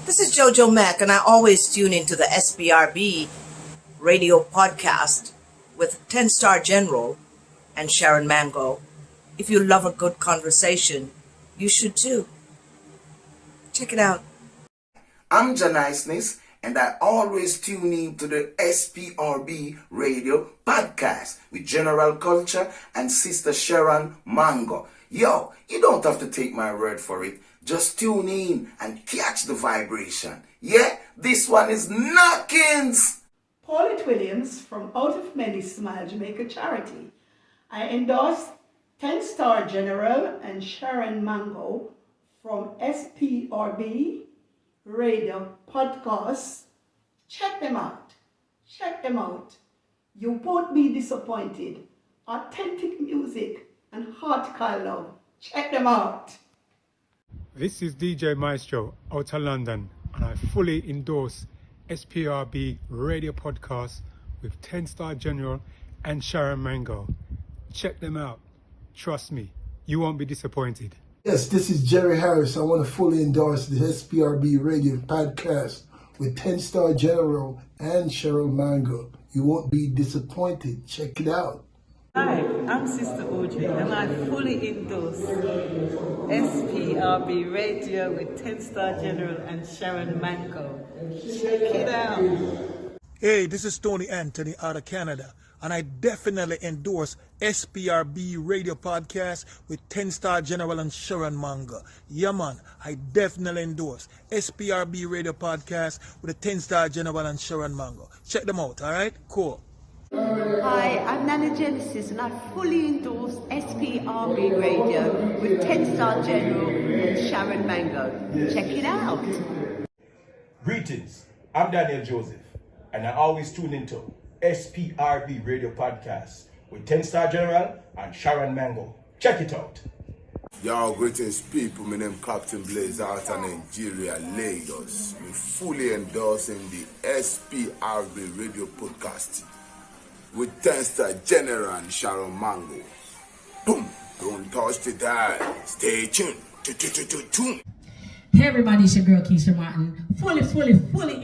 This is Jojo Mack, and I always tune into the SBRB radio podcast with 10 Star General and Sharon Mango. If you love a good conversation, you should too. Check it out. I'm Janiceness, and I always tune in to the SPRB radio podcast with General Culture and Sister Sharon Mango. Yo, you don't have to take my word for it. Just tune in and catch the vibration. Yeah, this one is knockings. Paulette Williams from Out of Many Smile Jamaica Charity. I endorse 10 Star General and Sharon Mango from SPRB Radio Podcast. Check them out. Check them out. You won't be disappointed. Authentic music and heartfelt love. Check them out. This is DJ Maestro out of London, and I fully endorse SPRB Radio Podcast with 10 Star General and Sharon Mango. Check them out. Trust me, you won't be disappointed. Yes, this is Jerry Harris. I want to fully endorse the SPRB Radio Podcast with 10 Star General and Sharon Mango. You won't be disappointed. Check it out. Hi, I'm Sister Audrey, and I fully endorse SPRB Radio with 10 Star General and Sharon Mango. Check it out. Hey, this is Tony Anthony out of Canada, and I definitely endorse SPRB Radio Podcast with 10 Star General and Sharon Mango. Yeah, man, I definitely endorse SPRB Radio Podcast with a 10 Star General and Sharon Mango. Check them out, all right? Cool. Hi, I'm Nana Genesis, and I fully endorse SPRB Radio with 10 Star General and Sharon Mango. Check it out. Greetings, I'm Daniel Joseph, and I always tune into SPRB Radio Podcast with 10 Star General and Sharon Mango. Check it out. Yo, greetings people, my name Captain Blaze out of Nigeria, Lagos. Me fully endorsing the SPRB Radio Podcast with 10 Star General and Sharon Mango. Boom! Don't touch the dial. Stay tuned. Tune. Hey everybody, it's your girl Keisha Martin, fully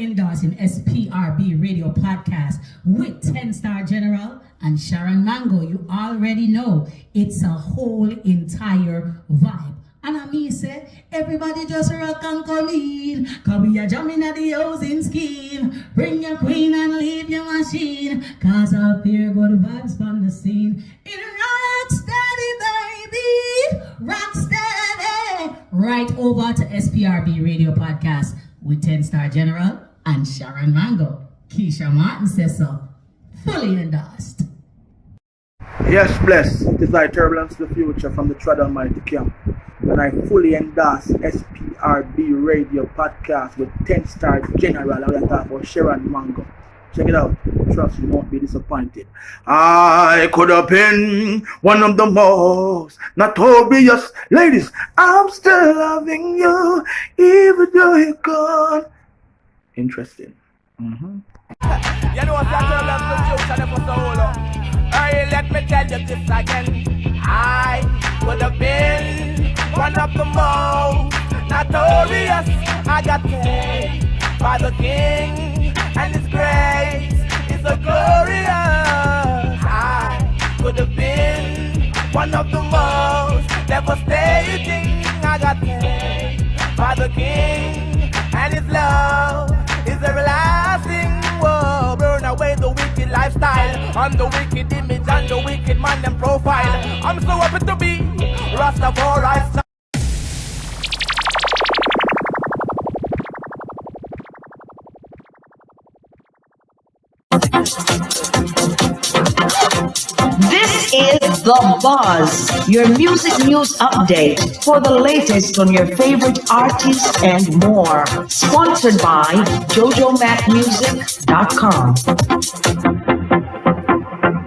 endorsing SPRB Radio Podcast with 10 Star General and Sharon Mango. You already know it's a whole entire vibe. And I mean say, everybody just rock and come in, cause we are jamming at the housing scheme. Bring your queen and leave your machine, cause up here go the vibes from the scene. In rock steady, baby, rock steady. Right over to SPRB Radio Podcast with 10 Star General and Sharon Mango. Keisha Martin says so. Fully endorsed. Yes, bless. It is I, Turbulence, the future from the Tread Almighty Camp. And I fully endorse SPRB Radio Podcast with 10 Star General. I'm going to talk about Sharon Mango. Check it out. Trust you won't be disappointed. I could have been one of the most notorious ladies. I'm still loving you, even though you're gone. Interesting. You know what's that Turbulence, the future never so long. Hey, let me tell you this again. I could have been one of the most notorious. I got paid by the King, and His grace is so glorious. I could have been one of the most devastating. I got paid by the King, and His love is everlasting. Whoa, burn away the wicked lifestyle, and the wicked image, and the wicked man and profile. I'm so happy to be Rastafari style. This is The Buzz, your music news update for the latest on your favorite artists and more. Sponsored by JojoMacMusic.com.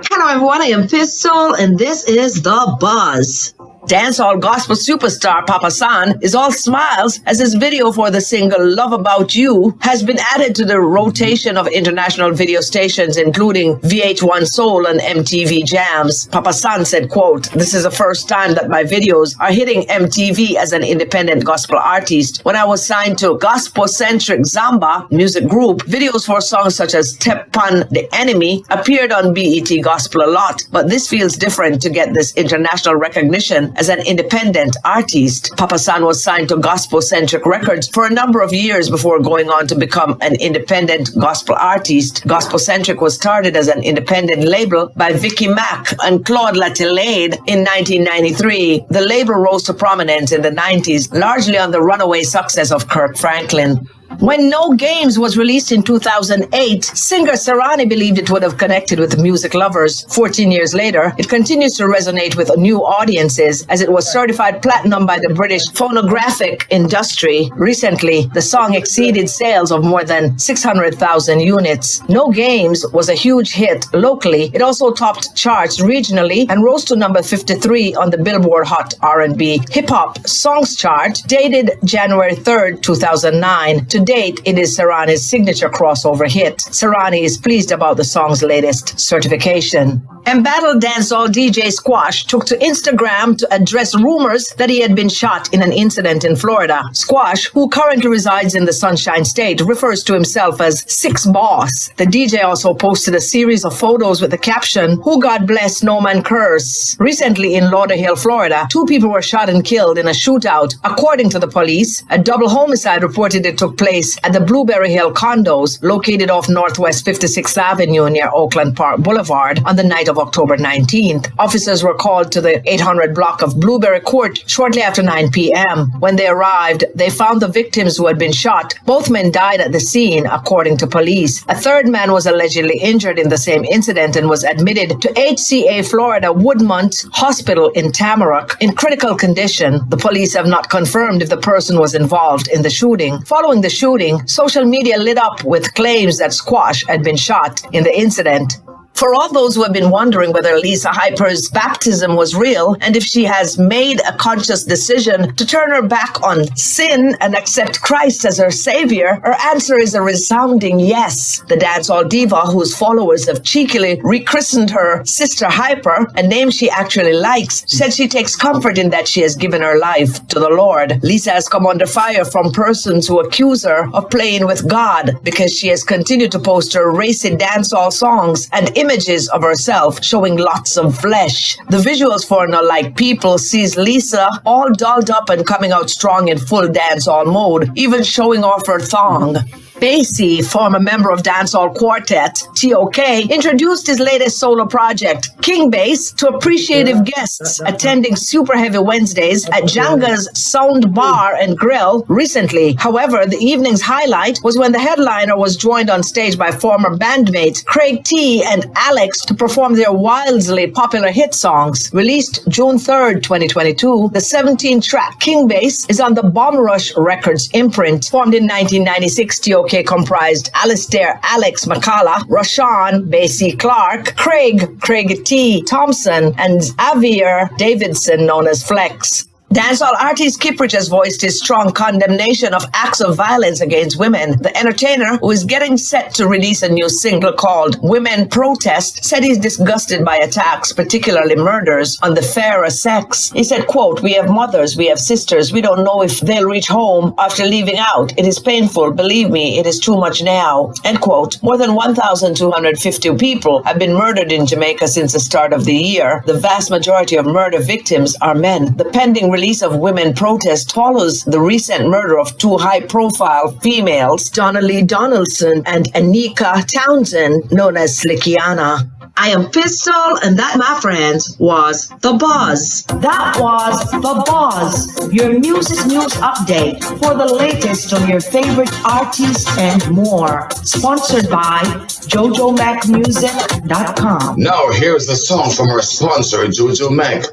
Hello everyone, I am Pistol and this is The Buzz. Dancehall gospel superstar Papa San is all smiles as his video for the single Love About You has been added to the rotation of international video stations, including VH1 Soul and MTV Jams. Papa San said, quote, "This is the first time that my videos are hitting MTV as an independent gospel artist. When I was signed to gospel-centric Zamba music group, videos for songs such as Tepan the Enemy appeared on BET Gospel a lot, but this feels different to get this international recognition as an independent artist." Papa San was signed to Gospel-Centric Records for a number of years before going on to become an independent gospel artist. Gospel-Centric was started as an independent label by Vicky Mack and Claude Latillaide in 1993. The label rose to prominence in the 90s, largely on the runaway success of Kirk Franklin. When No Games was released in 2008, singer Serrani believed it would have connected with music lovers. 14 years later, it continues to resonate with new audiences as it was certified platinum by the British phonographic industry. Recently, the song exceeded sales of more than 600,000 units. No Games was a huge hit locally. It also topped charts regionally and rose to number 53 on the Billboard Hot R&B Hip Hop Songs chart, dated January 3rd, 2009. To date, it is Serrani's signature crossover hit. Serrani is pleased about the song's latest certification. Embattled dancehall DJ Squash took to Instagram to address rumors that he had been shot in an incident in Florida. Squash, who currently resides in the Sunshine State, refers to himself as Six Boss. The DJ also posted a series of photos with the caption, "Who God bless, no man curse." Recently in Lauderhill, Florida, 2 people were shot and killed in a shootout. According to the police, a double homicide reportedly took place at the Blueberry Hill condos located off Northwest 56th Avenue near Oakland Park Boulevard on the night of October 19th. Officers were called to the 800 block of Blueberry Court shortly after 9 p.m. When they arrived, they found the victims who had been shot. Both men died at the scene, according to police. A third man was allegedly injured in the same incident and was admitted to HCA Florida Woodmont Hospital in Tamarack in critical condition. The police have not confirmed if the person was involved in the shooting. Following the shooting, social media lit up with claims that Squash had been shot in the incident. For all those who have been wondering whether Lisa Hyper's baptism was real and if she has made a conscious decision to turn her back on sin and accept Christ as her savior, her answer is a resounding yes. The dancehall diva, whose followers have cheekily rechristened her Sister Hyper, a name she actually likes, said she takes comfort in that she has given her life to the Lord. Lisa has come under fire from persons who accuse her of playing with God because she has continued to post her racy dancehall songs and images of herself showing lots of flesh. The visuals for No Like People sees Lisa all dolled up and coming out strong in full dancehall mode, even showing off her thong. Basie, former member of dancehall quartet T.O.K., introduced his latest solo project, King Bass, to appreciative guests attending Super Heavy Wednesdays at Janga's Sound Bar and Grill recently. However, the evening's highlight was when the headliner was joined on stage by former bandmates Craig T and Alex to perform their wildly popular hit songs. Released June 3rd, 2022, the 17-track King Bass is on the Bomb Rush Records imprint. Formed in 1996, T.O.K. comprised Alistair Alex McCalla, Rashawn Basie Clark, Craig T. Thompson, and Xavier Davidson, known as Flex. Dancehall artist Kiprich has voiced his strong condemnation of acts of violence against women. The entertainer, who is getting set to release a new single called Women Protest, said he's disgusted by attacks, particularly murders, on the fairer sex. He said, quote, "We have mothers, we have sisters. We don't know if they'll reach home after leaving out. It is painful. Believe me, it is too much now." End quote. More than 1,250 people have been murdered in Jamaica since the start of the year. The vast majority of murder victims are men. The pending release of Women Protest follows the recent murder of 2 high-profile females, Donnelly Donaldson and Anika Townsend, known as Slickiana. I am Pistol, and that, my friends, was The Buzz. That was The Buzz, your music news update for the latest on your favorite artists and more. Sponsored by JojoMacMusic.com. Now here's the song from our sponsor, Jojo Mac.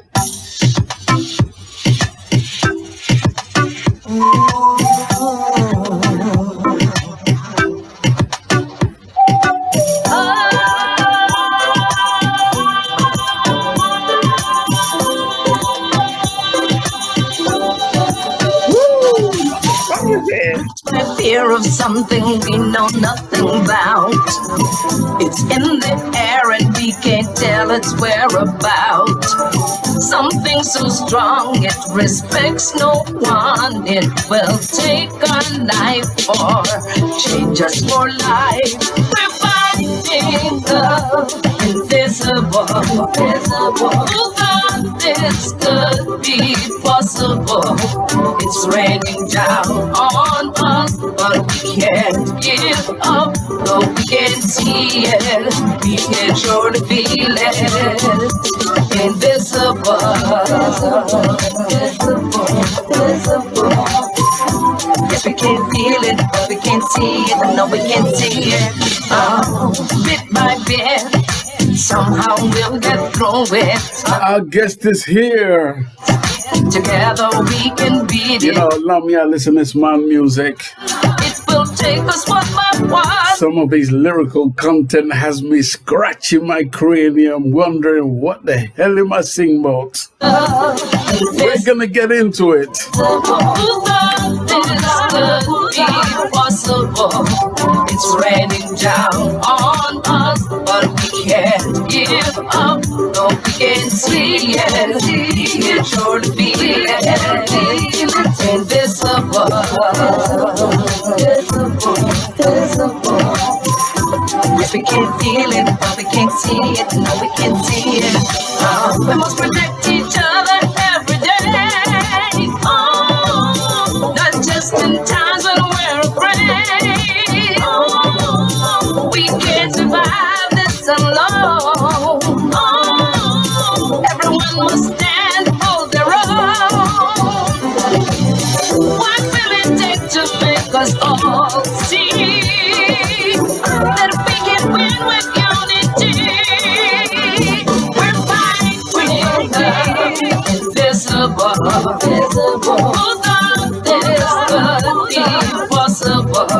fear of something we know nothing about. It's in the air and we can't tell its whereabouts. Something so strong it respects no one. It will take a life or change us for life. We're fighting the invisible. Who thought this could be possible? It's raining down on us, but we can't give up. Though we can't see it, we can surely feel it. Invisible. Yes, we can feel it, but we can't see it. No, we can't see it. Bit by bit, somehow we'll get through it. Our guest is here. Together we can beat it. You know, love me, I listen to this man music. It will take us one by one. Some of his lyrical content has me scratching my cranium, wondering what the hell am I singing about? We're gonna get into it. It's raining down on us, but we can't give up. No, we can't see it. We can surely feel it. Invisible. Yes, we can feel it, but we can't see it. No, we can't see it. We must protect each other every day. Oh, not just in times when we're afraid. Oh, we can't survive this alone. Oh, everyone must stand for their own. What will it take to make us all see that we can win with unity? We're fighting the invisible. Who thought this could be possible?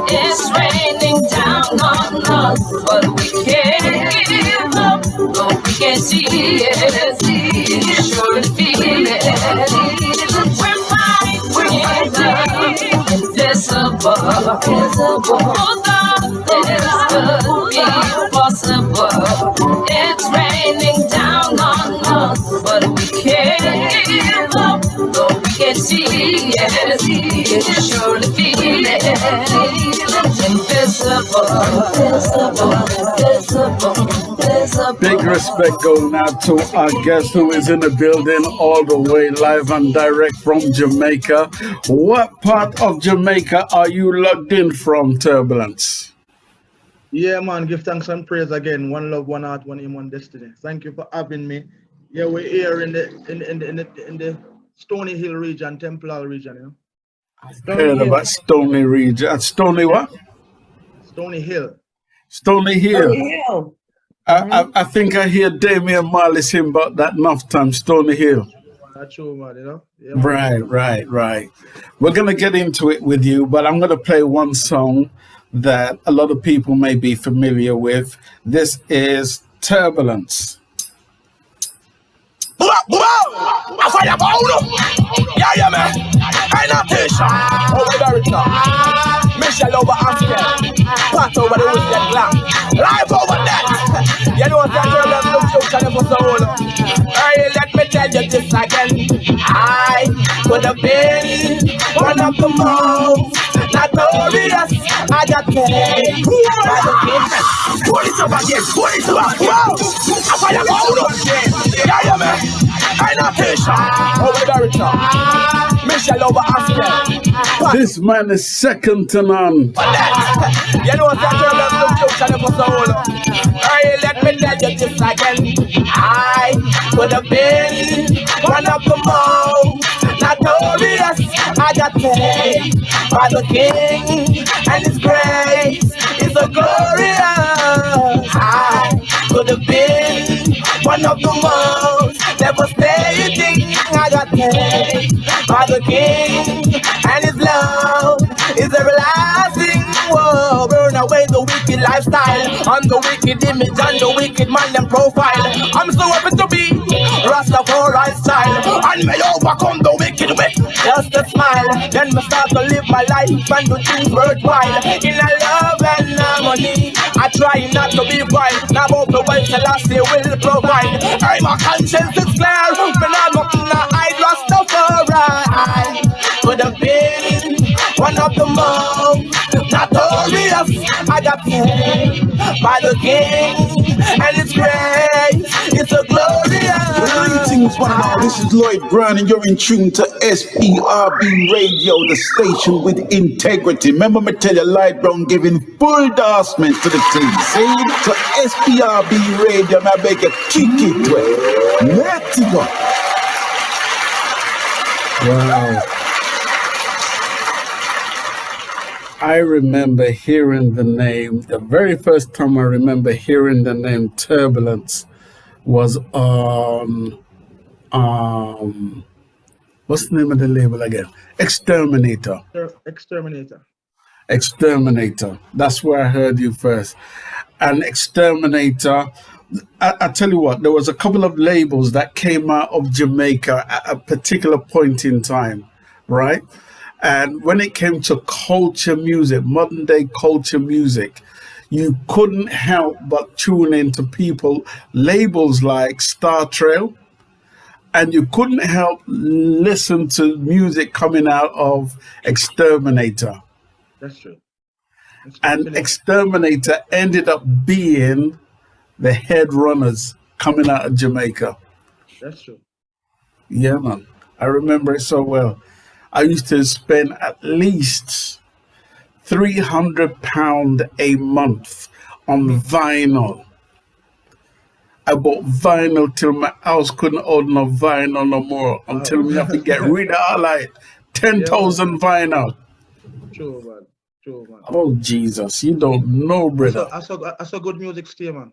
It's raining down on us, but we can't give up. Though we can't see it, we can surely feel it. We're fighting the invisible. Who thought this could be possible? It's raining down on us, but we can't give up. Though we can't see it, we can surely feel it. Big respect going out to our guest who is in the building all the way live and direct from Jamaica. What part of Jamaica are you logged in from, Turbulence? Yeah, man, give thanks and praise again. One love, one heart, one aim, one destiny. Thank you for having me. Yeah, we're here in the Stony Hill region, Temple region, you know. Heard about Stony region. Stony what? Stony Hill. Stony Hill. Stony Hill. I think I hear Damian Marley sing about that enough time, Stony Hill. That's true, man, you know. Yeah, Right. We're going to get into it with you, but I'm going to play one song that a lot of people may be familiar with. This is Turbulence. I fire about yeah, man. I not Tisha. Over the Michelle over Aspen. Pat over the Woodland Glam. Life over that. You know what I'm saying? Look future for soul. Hey, let me tell you this again. I could have been one of the most notorious. I got paid by the king. Pull it up again. Pull it up. Wow. I fire about yeah, man. I not Tisha. Over the Michelle over Aspen. This man is second to none. You know what I'm saying? For soul. Hey, let me tell you this again. I could have been one of the most notorious. I got paid by the king, and his grace is so glorious. I could have been one of the most devastating. I got paid by the king, and his love is everlasting. Whoa, burn away the wicked wicked lifestyle, on the wicked image and the wicked man them profile. I'm so happy to be Rastafari style, and may overcome the wicked with just a smile. Then me start to live my life and do things worthwhile. In a love and harmony, I try not to be wild. Now about the wealth Selassie will provide. Hey, my conscience is clear, when I'm up in the eye, Rastafari could have been one of the most notorious. I got fooled by the king, and it's grace, it's a glorious. Greetings, one and all. This is Lloyd Brown, and you're in tune to SPRB Radio, the station with integrity. Remember me tell you, Lloyd Brown giving full endorsement to the team. See? To SPRB Radio, and I beg you, kick it well. Let's go. Wow. I remember hearing the name, the very first time I remember hearing the name Turbulence was on, what's the name of the label again? Exterminator. Exterminator. That's where I heard you first. And Exterminator, I tell you what, there was a couple of labels that came out of Jamaica at a particular point in time, right? And when it came to culture music, modern day culture music, you couldn't help but tune into labels like Star Trail, and you couldn't help listen to music coming out of Exterminator. That's true. And Exterminator ended up being the head runners coming out of Jamaica. That's true. Yeah, man. I remember it so well. I used to spend at least £300 a month on vinyl. I bought vinyl till my house couldn't hold no vinyl no more, until we have to get rid of all like 10,000 vinyl. True, man. True, man. Oh, Jesus. You don't know, brother. I saw good music still, man.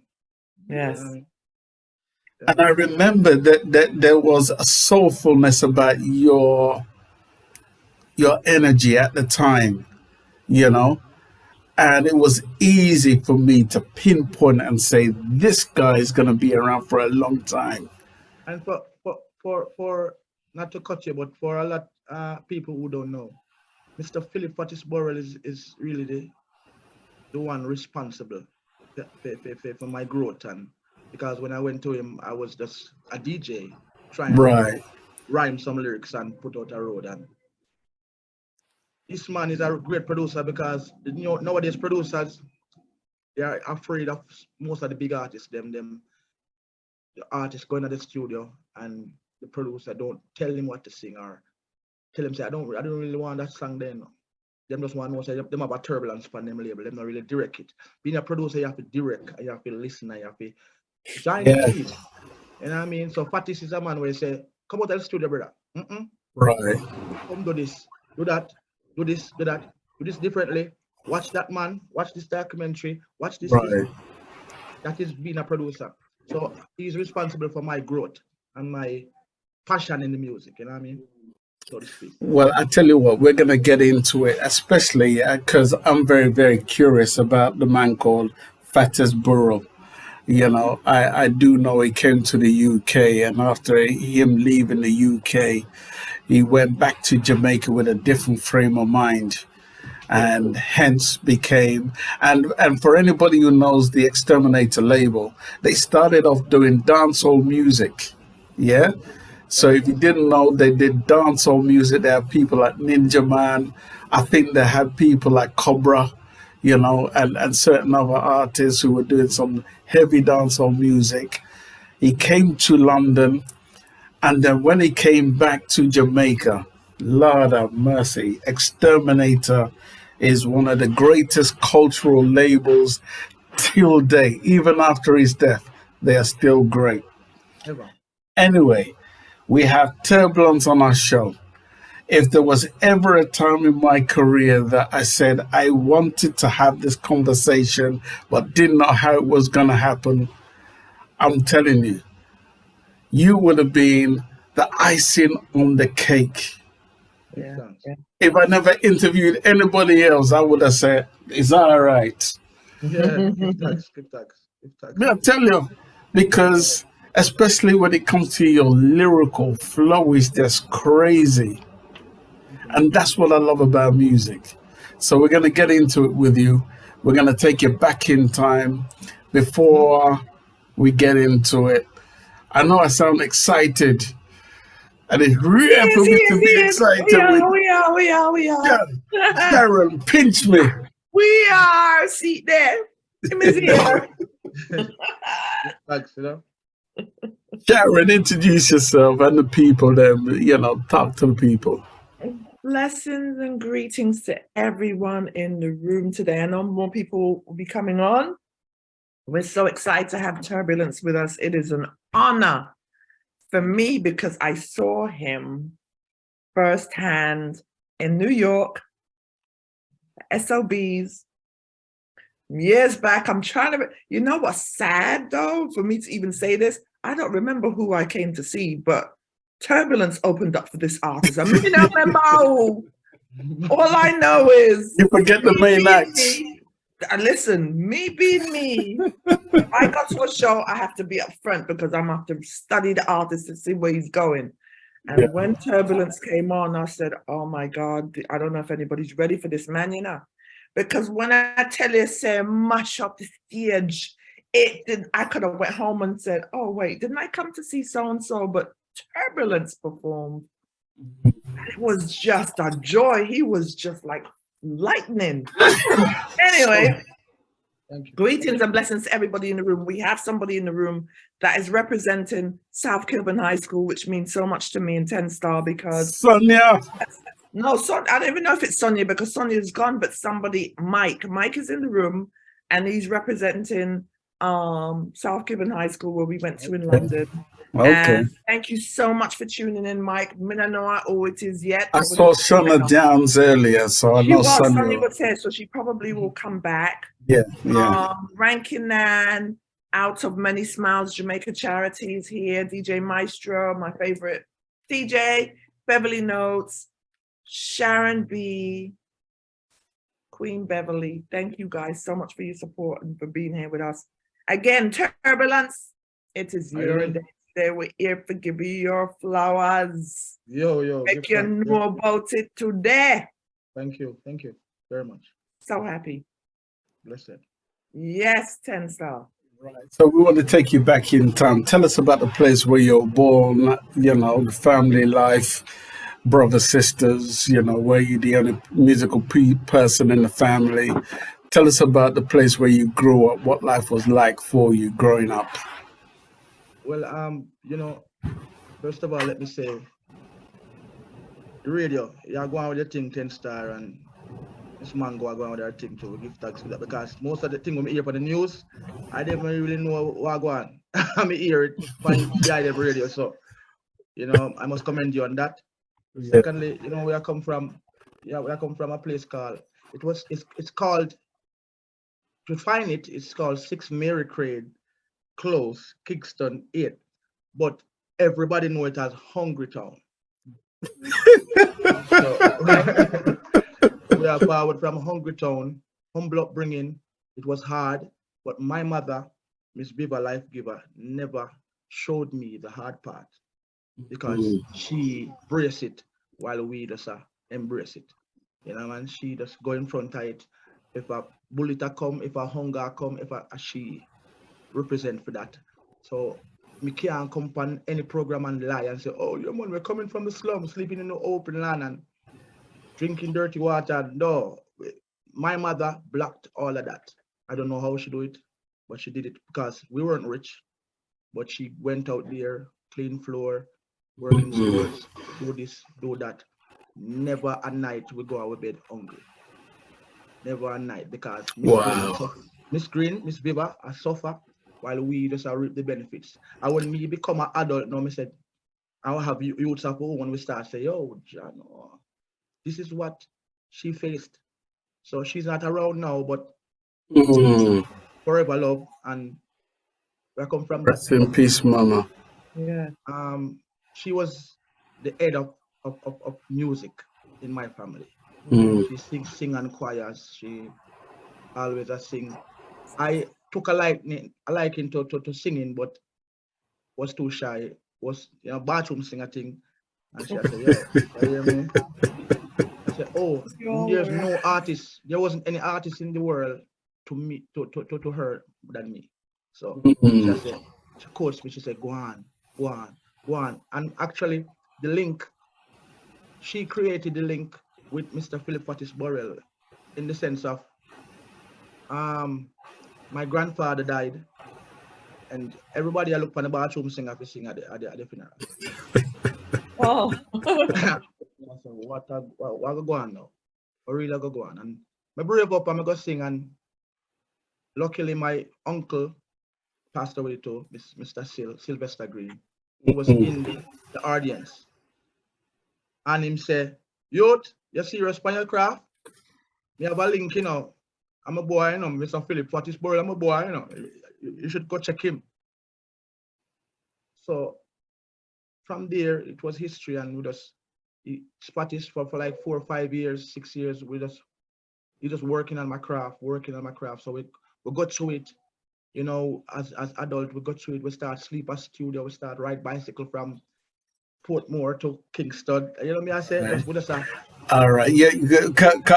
Yes. And I remember that there was a soulfulness about your energy at the time, you know, and it was easy for me to pinpoint and say, this guy is going to be around for a long time. And for not to cut you, but for a lot people who don't know, Mr. Philip Fatis Burrell is really the one responsible for my growth. And because when I went to him, I was just a DJ trying to rhyme some lyrics and put out a road. And this man is a great producer, because nowadays producers, they are afraid of most of the big artists. The artist going to the studio and the producer don't tell him what to sing, or tell him say, I don't really want that song then. Them just want to know, say them have a turbulence on them label. Them not really direct it. Being a producer, you have to direct, and you have to listen, and you have to join the team. You know what I mean? So Fatis is a man where you say, come out of the studio, brother. Right. Come do this, do that, do this, do that, do this differently. Watch that man, watch this documentary, watch this. Right. That is being a producer. So he's responsible for my growth and my passion in the music, you know what I mean? So to speak. Well, I tell you what, we're going to get into it, especially because I'm very, very curious about the man called Fatis Burrell. You know, I do know he came to the UK, and after him leaving the UK, he went back to Jamaica with a different frame of mind, and hence became, and for anybody who knows the Exterminator label, they started off doing dancehall music. Yeah. So if you didn't know, they did dancehall music. They have people like Ninja Man. I think they had people like Cobra, you know, and certain other artists who were doing some heavy dancehall music. He came to London, and then when he came back to Jamaica, Lord have mercy, Exterminator is one of the greatest cultural labels till date. Even after his death, they are still great. Anyway, we have Turbulence on our show. If there was ever a time in my career that I said I wanted to have this conversation but didn't know how it was going to happen, I'm telling you, you would have been the icing on the cake. If I never interviewed anybody else, I would have said, it's all right. Yeah, give thanks, give thanks, give thanks. Yeah, I tell you, because especially when it comes to your lyrical flow is just crazy. And that's what I love about music. So we're going to get into it with you. We're going to take you back in time before we get into it. I know I sound excited, and it's rare for Yes, me yes, to be yes. We excited with are, we are, we are, we are. Sharon. Pinch me. We are. See there. Let me see here. Thanks, you know. Sharon, introduce yourself and the people. Then talk to the people. Blessings and greetings to everyone in the room today. I know more people will be coming on. We're so excited to have Turbulence with us. It is an honor for me because I saw him firsthand in New York, SOBs, years back. I'm trying to, you know what's sad though, for me to even say this? I don't remember who I came to see, but Turbulence opened up for this artist. I mean, I remember who. All I know is you forget the main acts. Listen, me being me, if I go to a show, I have to be up front because I'm have to study the artist to see where he's going. And when Turbulence came on, I said, oh my God, I don't know if anybody's ready for this man, because when I tell you, say, mash up the stage, I could have went home and said, oh wait, didn't I come to see so-and-so? But Turbulence performed. It was just a joy. He was just like lightning. Anyway, greetings and blessings to everybody in the room. We have somebody in the room that is representing South Kilburn High School, which means so much to me in 10 Star because Sonia. No, I don't even know if it's Sonia because Sonia's gone, but somebody, Mike is in the room and he's representing South Kilburn High School where we went to in London. Okay. And thank you so much for tuning in, Mike. I don't know how it is yet. I saw Shona Downs earlier, so I know Sonia was here, so she probably will come back. Yeah. Ranking Nan, out of Many Smiles Jamaica Charities here, DJ Maestro, my favorite DJ, Beverly Notes, Sharon B, Queen Beverly. Thank you guys so much for your support and for being here with us. Again, Turbulence, it is your day. Today we're here to give you your flowers. Yo. Make you know about it today. Thank you very much. So happy. Blessed. Yes, 10 Star. Right. So we want to take you back in time. Tell us about the place where you were born, the family life, brothers, sisters, where you're the only musical person in the family. Tell us about the place where you grew up, what life was like for you growing up. Well, first of all, let me say, the radio, you're going with your thing 10 Star and this man go on with their thing too. Give thanks for that because most of the thing when I hear for the news, I don't really know what go on. I hear it behind the radio, so I must commend you on that. Yeah. Secondly, where I come from, a place called it's called to find it. It's called 6 Mary Craig Close, Kingston 8, but everybody know it as Hungry Town. So, we are forward from Hungry Town, humble upbringing. It was hard, but my mother, Miss Biba Life Giver, never showed me the hard part because she braced it while we just embrace it. And she just go in front of it. If a bullet come, if a hunger come, she represent for that. So me can't come on any program and lie and say, oh, yeah, man, we're coming from the slum, sleeping in the open land and drinking dirty water. No, my mother blocked all of that. I don't know how she do it, but she did it because we weren't rich. But she went out there, clean floor, work in stores, do this, do that. Never a night we go out of bed hungry. Never a night because Miss Green, Miss Biba, I suffer while we just reap the benefits. And when me become an adult now, I said, I will have youths of when we start say, yo, John, this is what she faced. So she's not around now, but forever love. And where I come from. Rest in peace, Mama. Yeah. She was the head of music in my family. She sing and choirs. She always sing. I took a liking to singing, but was too shy. Was bathroom singer thing, and she said, "Yo, you hear me?" I said, "Oh, there's no artist. There wasn't any artist in the world to me to her than me." So she said, she coached me. She said, "Go on, go on, go on." And actually, the link, she created the link with Mr. Philip Fatis Burrell, in the sense of my grandfather died, and everybody I look for the bathroom singer to sing at the funeral. Oh. I said, what go on now? What really go on? And I brave up and I go sing, and luckily my uncle passed away too, Mr. Sylvester Green, who was in the audience. And him say, "Youth, you serious on your craft? Me have a link, I'm a boy, Mr. Philip Fatis Burrell, I'm a boy, you should go check him." So from there, it was history, and we just Fatis for like 4 or 5 years, 6 years, he just working on my craft. So we got through it, as adult, we got through it. We start sleep at studio, we start ride bicycle from Portmore to Kingston. You know me, I say, we just All right. Yeah.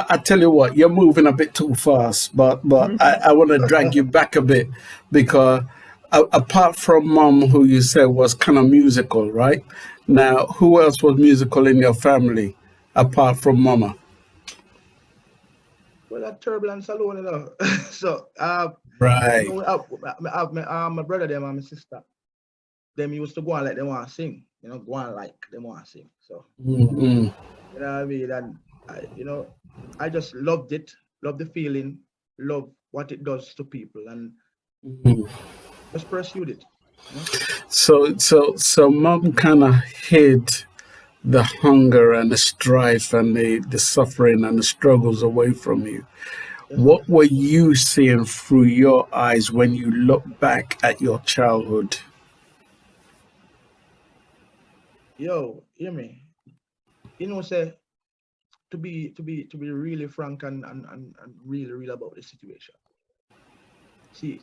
I tell you what, you're moving a bit too fast, but I want to drag you back a bit because apart from mom, who you said was kind of musical, right? Now, who else was musical in your family apart from mama? well, that Turbulence alone, So, Right. I have my brother them and my sister. Them used to go on like they want to sing, go on like they want to sing. So, Mm-hmm. you know what I mean? And I just loved it, love the feeling, love what it does to people, and just pursued it. So mom kind of hid the hunger and the strife and the suffering and the struggles away from you. What were you seeing through your eyes when you look back at your childhood? Yo, hear me? Say, to be really frank and really real about the situation. See,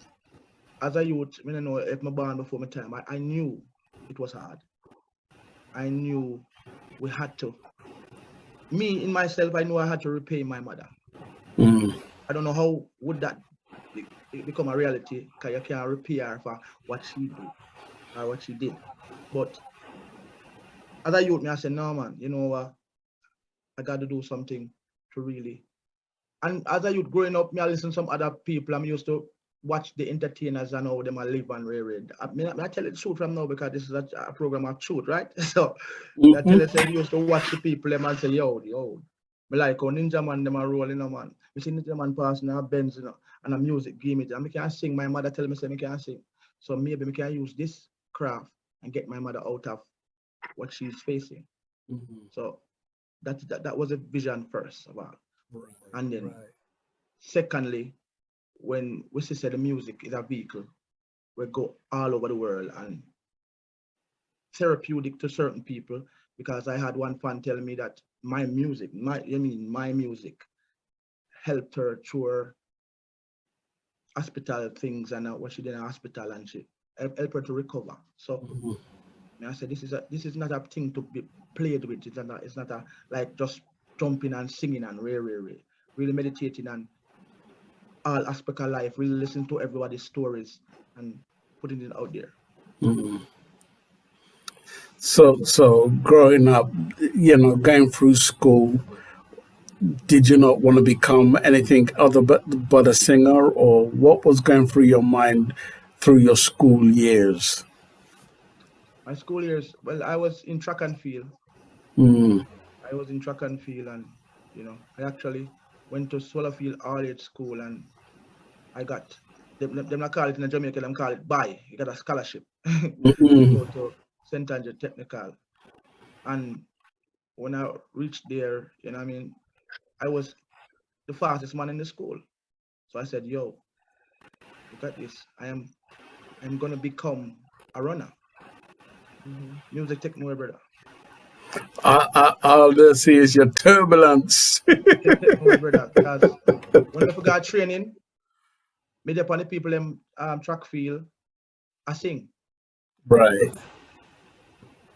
as a youth, I know if my born before my time, I knew it was hard. I knew we had to. Me, in myself, I knew I had to repay my mother. I don't know how would that become a reality, because you can't repay her for what she do or what she did. But as a youth, I said, no, man, you know what? I got to do something to really. And as a youth growing up, I listen to some other people. I'm used to watch the entertainers and how them live and read. I tell you the truth from now, because this is a program of truth, right? So I tell you, say, we used to watch the people them and say, yo, me like how Ninja Man them are rolling, man. We see Ninja Man passing a Benz, and a music game it. And I can sing. My mother tell me, say, I can sing. So maybe I can use this craft and get my mother out of what she's facing. So that was a vision first of all. And then secondly, when we say the music is a vehicle, we go all over the world and therapeutic to certain people, because I had one fan tell me that my music helped her through her hospital things and what she did in hospital, and she helped her to recover. So I said, this is not a thing to be played with. It's not a like just jumping and singing and really meditating and all aspect of life, really listening to everybody's stories and putting it out there. So growing up, going through school, did you not want to become anything other but a singer, or what was going through your mind through your school years? My school years, well, I was in track and field. Mm. I was in track and field, and I actually went to Swallowfield All-Age School, and I got them not call it in Jamaica, them call it buy. You got a scholarship to go to St. Andrew Technical. And when I reached there, I was the fastest man in the school. So I said, yo, look at this. I'm gonna become a runner. Music take me away, brother. All this is your turbulence. Take me away, brother. Because when I forgot training, Me upon the people in track field, I sing. Right.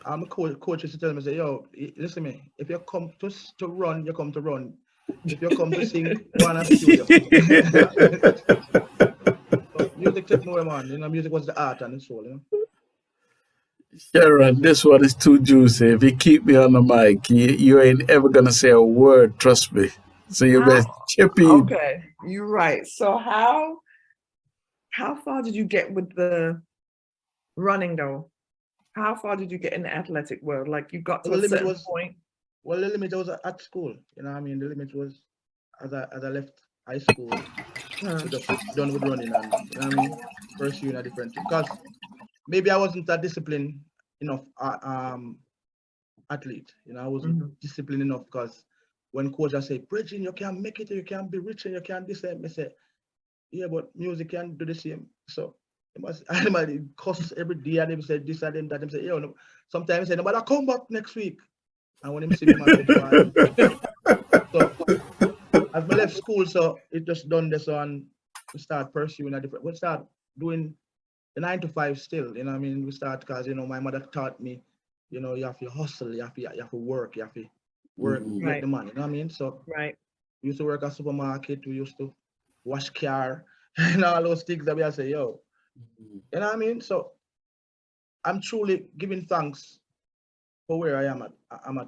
I'm a coach used to tell me, say, yo, listen to me, if you come to run, you come to run. If you come to sing, go on a studio. But music take more, man. You know, music was the art and the soul, you know. Sharon, this one is too juicy. If you keep me on the mic, you ain't ever gonna say a word, trust me. So you best chip in. Okay, you're right. So how far did you get with the running though? How far did you get in the athletic world? Like you got to a certain point. Well, the limit was at school. You know what I mean? The limit was as I left high school, just done with running and, you know what I mean, pursuing a different thing. Because maybe I wasn't that disciplined enough athlete. You know, I wasn't disciplined enough because when coach I say, Bridging, you can make it, you can be rich and you can this and I say, yeah, but music can do the same. So it must anybody cuss every day and they say this and then that. They say, yo, no. Sometimes they say, no, but I come back next week. And when him see me, man, so as I left school, so it just done this and we start pursuing a different, we start doing the 9 to 5 still, you know what I mean? We start because, you know, my mother taught me, you know, you have to hustle, you have to work, you have to work, get the money, you know what I mean? So we used to work at supermarket, we used to wash car, and all those things that we have to say, yo, you know what I mean? So I'm truly giving thanks for where I am at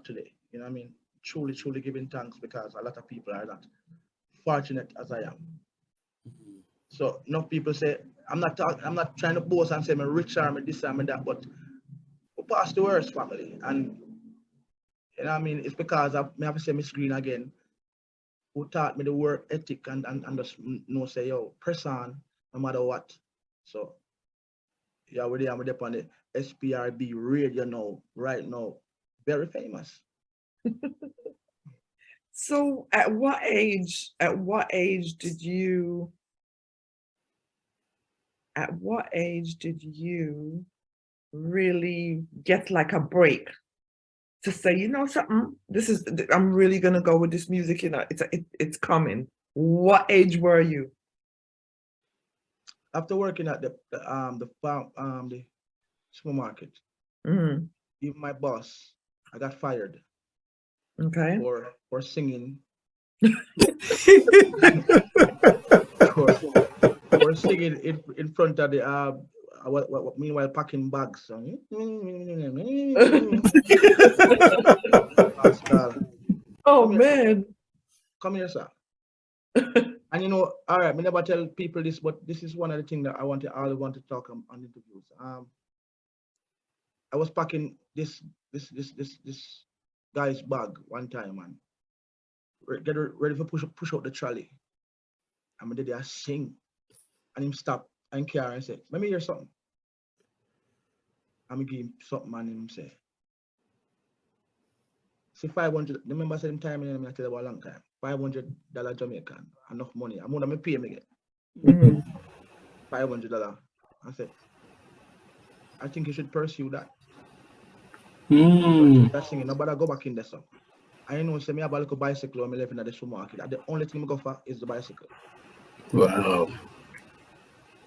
today, you know what I mean? Truly giving thanks because a lot of people are not fortunate as I am. So enough people say, I'm not trying to boast and say I'm rich or I'm this or I'm that, but we pass the worst family. And you know what I mean? It's because I have to say Miss Green again, who taught me the work ethic and just know say, yo, press on no matter what. So yeah, we're there on the SPRB radio now, right now. Very famous. So at what age did you really get like a break to say, you know something, I'm really gonna go with this music, you know, it's coming. What age were you? After working at the supermarket, even my boss, I got fired. Okay. For singing. for singing in front of the meanwhile packing bags. Oh man. Come here, sir. And you know, all right, I never tell people this, but this is one of the things that I want to talk on interviews. I was packing this guy's bag one time and get ready for push out the trolley. And did I sing, and him stop and care and say, "Let me hear something." I'm give him something and him say, "See 500." Remember I said him time and I tell you about a long time. $500 Jamaican, enough money. I'm gonna pay me get. $500. I said, I think you should pursue that. That singing, nobody go back in there, so. I know say me have a little bicycle when I live in the supermarket. And the only thing I go for is the bicycle. Wow.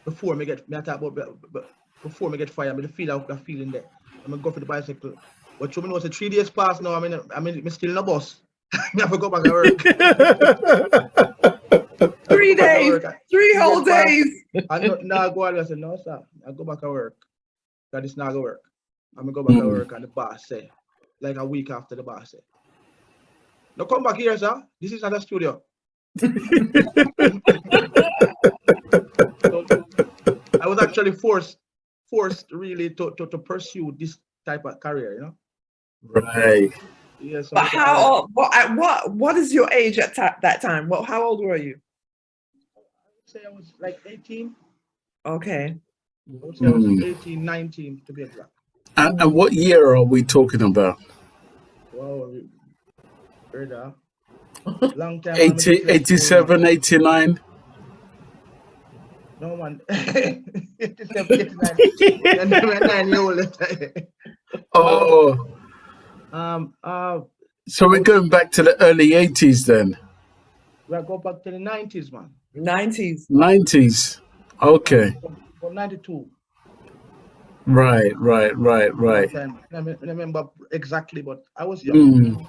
Before me get fired, I feel out that feeling there. I'm gonna go for the bicycle. But you know it's 3 days past now. I'm still in a bus. I have to go back to work. 3 days, 3 whole days. And now I go out and say, no, sir, I go back to work. Because it's not gonna work. I'm gonna go back to work and the boss say, like a week after the boss say, no, come back here, sir. This is not a studio. So, I was actually forced really to pursue this type of career, you know. Right. Yes. But how old? What is your age at that time? How old were you? I would say I was like 18. Okay. I would say I was 18, 19 to be exact. And what year are we talking about? Wow, long time. 87, 89. No man. 87, 89. 9 years old. So we're going back to the early 80s then. We go back to the 90s, man. 90s. 90s. Okay. From 92. Right. Long time. I remember exactly, but I was young. Mm.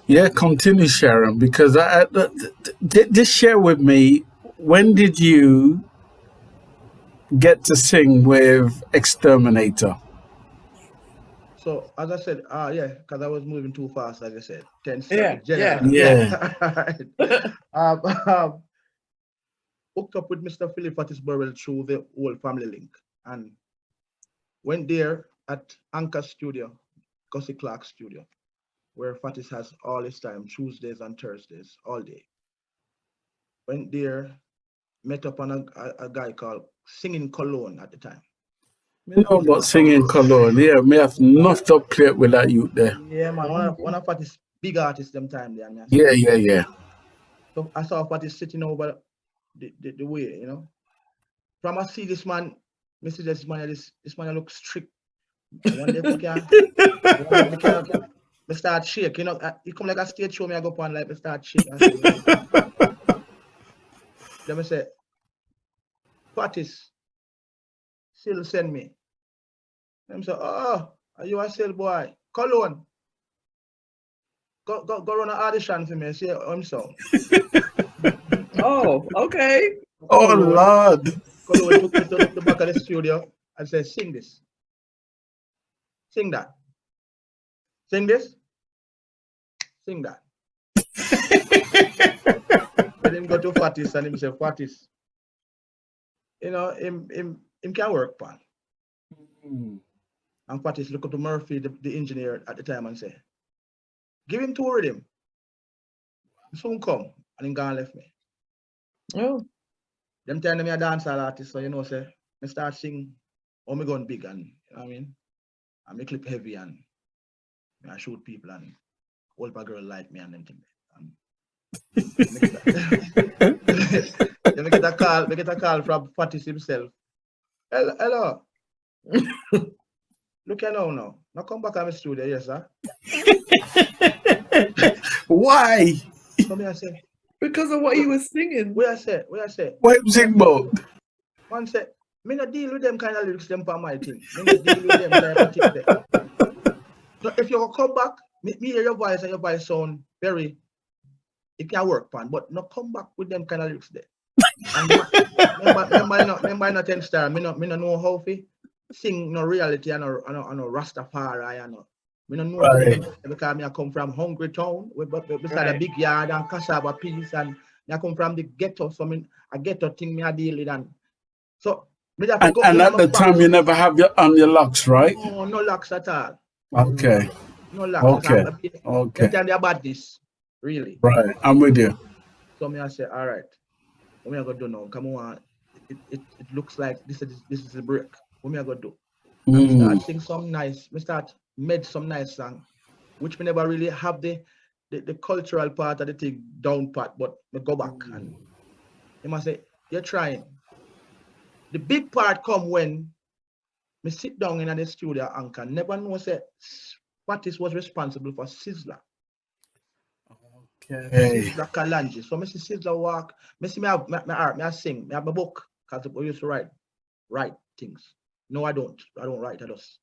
Yeah, continue, Sharon, because just share with me, when did you get to sing with Exterminator? So as I said, yeah, because I was moving too fast, as I said, 10 Yeah, general. Yeah. um, um, hooked up with Mr. Philip Fatisburrell through the whole family link and went there at Anchor Studio, Gussie Clark Studio, where Fatis has all his time, Tuesdays and Thursdays, all day. Went there, met up on a guy called Singing Cologne at the time. You know about singing Cologne? Yeah, me have enough to play with that youth there. Yeah, man, one of Fatis' big artists them time there. Yeah. So I saw Fatis sitting over the way, you know. From I see this man, Mr. This man looks strict. I wonder if we can me start shake, you know. He come like a stage show, me I go on like me start shake. I say, let me say, Fatis, still send me. Let me say, oh, are you a sale boy? Cologne. Go run an audition for me, see I'm so. Oh, okay. Oh, Lord. Cologne took me to the back of the studio and said, sing this. Sing that. Sing this. Sing that. Then him go to Fatis and him say, Fatis, you know, him can work, pan. And Fatis look to Murphy, the engineer at the time, and say, give him two rhythm. Soon come. And him gone left me. Oh. Them time me a dancehall artist, so you know, say, I start sing, oh, me gun big, and you know what I mean? And me clip heavy, and I shoot people, and hold my girl like me, and them things. Then we get a call from Fatis himself. Hello. Look here now. Now come back to my studio, yes, sir. Why? Come here, say. Because of what you were singing. Where I say? What you sing about? Man say, me not deal with them kind of lyrics, them for my thing. Me not deal with them type of things there. So if you come back, me hear your voice and your voice sound very, it can work, pan, but not come back with them kind of lyrics there. And remember not 10 star, me not know how to sing no reality and no Rastafari and no. Me no know Right. because me I come from hungry town, beside a big yard and cassava peas, and me I come from the ghetto, so I ghetto thing me I deal with, and so me have to go. And at the time, you never have your locks, right? No locks at all. Okay. No locks. Okay. Them they about this, really. Right. I'm with you. So me I say, all right, what me I gonna do now? Come on, it looks like this is a break. What me I gonna do? I start sing some nice. Me start made some nice song, which me never really have the cultural part of the thing down pat, but me go back and he must say, you're trying. The big part come when me sit down in the studio anchor. Never know say Fatis was responsible for Sizzler. Okay. Sizzler Kalanji. So me see Sizzler walk. Me see me have art, me I sing, me have my book, because I used to write things. No, I don't write, I just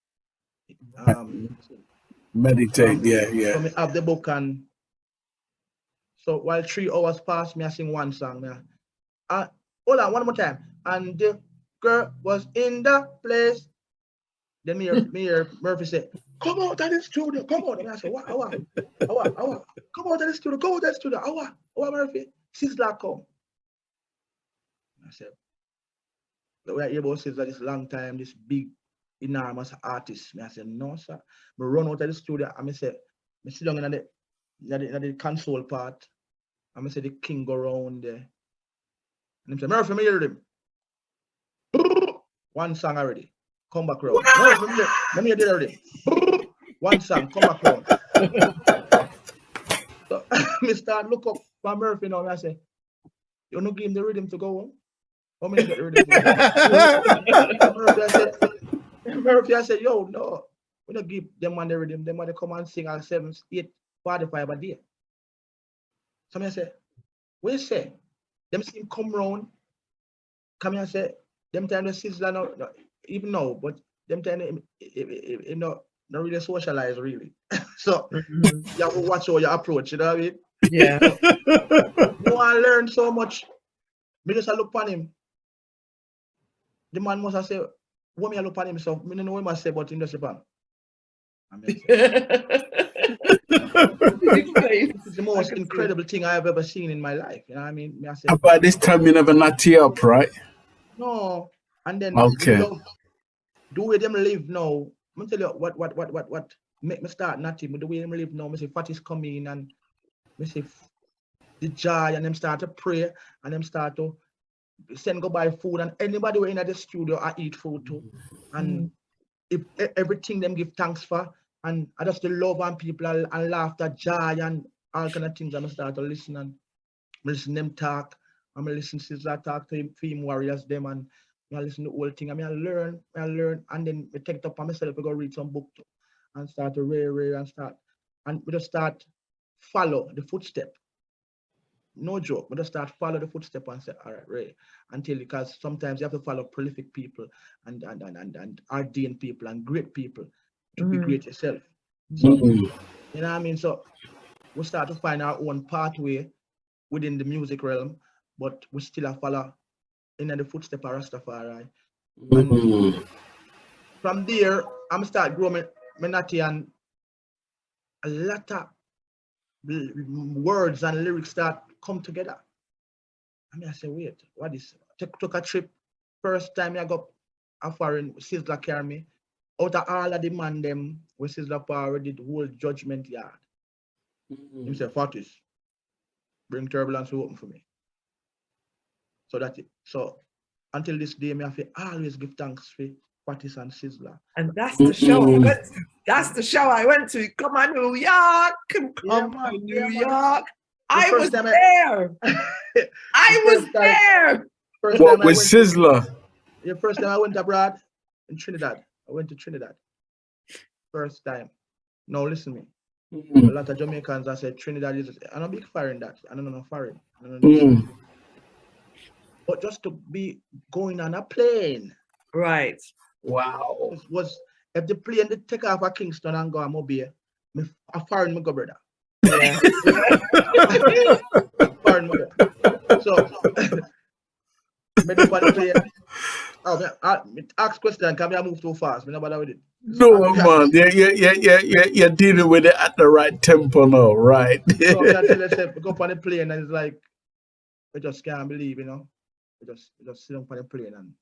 meditate, yeah. So me have the book, and so while 3 hours pass, me I sing one song. Hold on, one more time. And the girl was in the place. Then me hear Murphy say, come out of the studio, come out. And I say, what? Come out of the studio, go out of the studio. Awa, Murphy, Sizzler come. I said, the way I hear about Sizzler this long time, this big, enormous artist. I said, no, sir. I run out of the studio and I say, I sit down in the console part. And I say, the king go round there. And I say, Murphy, me hear him. One song already. Come back round. Murphy, let me hear the already. One song, come back round. So I start look up for Murphy now and I say, you no give him the rhythm to go on? How many get the rhythm to go on? Murphy, I said, yo, no. We don't give them man the rhythm. Them man they come and sing at 7, 8, 45 a day. So I say, We say, them see him come round, come here and say, them time the Sizzler no, even now, but them time you know, not really socialize really. So you have to watch how you approach, you know what I mean? Yeah. So, you want to learn so much. Me just a look on him. The man must have said, what me a look on him, so me don't know what he must say, but him just say, "Bam." It's the most incredible thing I have ever seen in my life. You know what I mean? Me I say, And by this time, you never natty up, right? no. And then Okay. love, the way them live now. I'm tell you what make me start natty, but the way them live now, me say fat is coming and me say the joy and them start to pray and them start to send go buy food and anybody in the studio I eat food too. And if everything them give thanks for and I just the love and people and laughter, joy and all kind of things I'm start to listen and listen them talk. I'm listen to Sizzler talk to him, Theme Warriors them and I listen to the whole thing. I learn and then I take it up on myself to go read some book too, and start to read and start and we just start follow the footstep. No joke, but just start follow the footstep and say, all right, Ray, until because sometimes you have to follow prolific people and ordained people and great people to be great yourself. So you know what I mean? So we start to find our own pathway within the music realm, but we still have follow in the footstep of Rastafari. And from there, I'm start growing my natty and a lot of words and lyrics start come together. I say, wait, what is took a trip. First time I got a foreign Sizzler carry me. Out of all of the man them with Sizzler power did the whole judgment yard. He said, Fortis, bring Turbulence to open for me. So that's it. So until this day, me have to always give thanks for Fortis and Sizzler. And that's the show I went to. That's the show I went to. Come on, New York. Come on, New York. I was there. I was there. What with Sizzler? The first time I went abroad in Trinidad. I went to Trinidad. First time. Now listen to me. A lot of Jamaicans I said Trinidad is I'm a big foreign that. I don't know foreign. But just to be going on a plane. Right. Wow. It was if the plane did take off at Kingston and go a Mobile, a foreign me go brother. Yeah. Foreign me go. So me do on the plane. I ask question, can I move too fast? Me nobody with it. No, man. You're dealing with it at the right tempo now, right? So I tell yourself, go up on the plane and it's like, I just can't believe, you know. I just sit on the plane and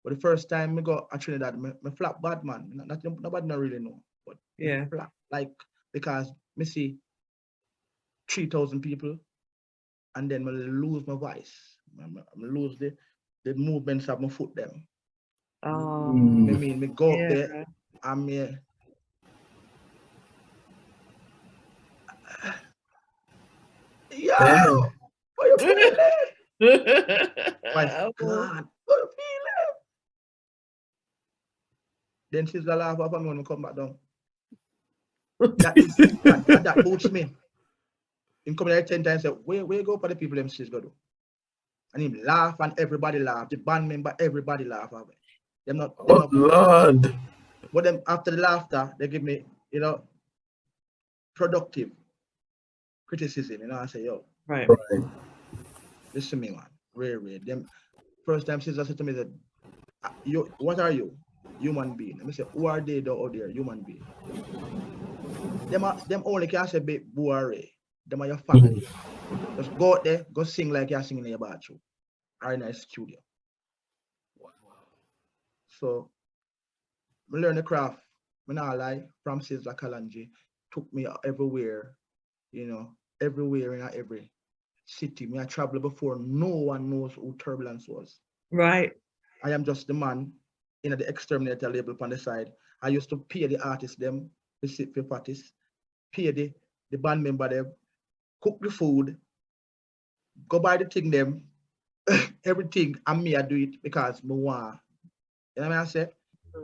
but the first time I go to Trinidad, me flap bad man. Nobody not really know. But yeah, flap, like because me see 3,000 people and then I lose my voice. I lose the movements of my foot them. Oh, I mean, me go up there and me yo, how you feeling? My God, how you feeling? Then she's a laugh off and when we come back down. That boots me. Him come there 10 times and say, where you go for the people them she's gonna do? And him laugh and everybody laugh. The band member, everybody laugh of it. Them not Lord. But then after the laughter, they give me, you know, productive criticism, you know, I say, yo. Right. Listen to me, man. Ray. Them first time Sizzler said to me that you what are you? Human being. Let me say, who are they though out there? Human being. Them only can say be Ray. Them are your family. Just go out there, go sing like you're singing in your bathroom. Or in a studio. So I learn the craft. I not lie, from Sizzler Kalanji took me everywhere, you know, everywhere in every city. I travel before no one knows who Turbulence was. Right. I am just the man in the Exterminator label on the side. I used to pay the artists them, the sit for parties, pay the band member them, cook the food, go buy the thing them, everything, and me I do it because I want. You know what I say? I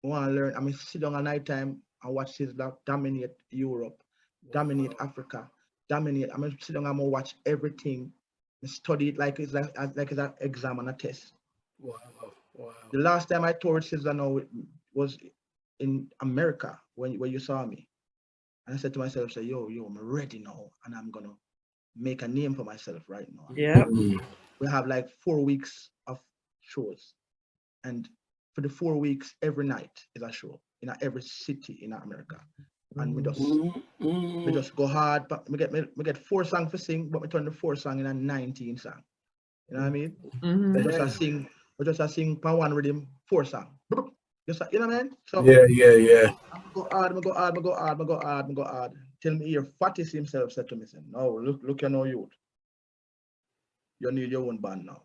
want to learn. I mean, sit down at night time and watch Sizzler dominate Europe, dominate Africa, dominate. I mean, sit down and watch everything I study it like it's an exam and a test. Wow. The last time I toured Sizzla now was in America when you saw me. And I said to myself, say, yo, I'm ready now. And I'm gonna make a name for myself right now. Yeah. We have like 4 weeks of shows. And for the 4 weeks, every night is a show in every city in America. And we just go hard. But we get 4 songs for sing, but we turn the 4 song in a 19 song. You know what I mean? We just a sing per one rhythm, 4 songs. Just you know what I mean? So Yeah. I go hard. Till me hear Fatis himself said to me, say, no, look, you know, youth. You need your own band now.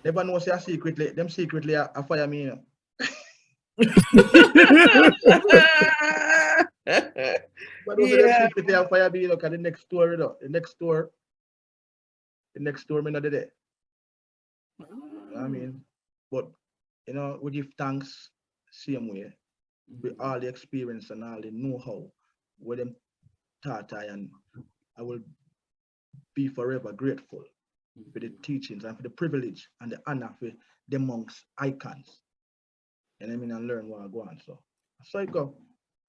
Never know say secretly I fire me, you know. But also them secretly I fire me, you know, cause the next tour, you know, the next tour me not there. You know what I mean? But you know, we give thanks same way. With all the experience and all the know-how with them taught I, and I will be forever grateful for the teachings and for the privilege and the honor for the monks icons. And I mean, and learn what I go on. So it go.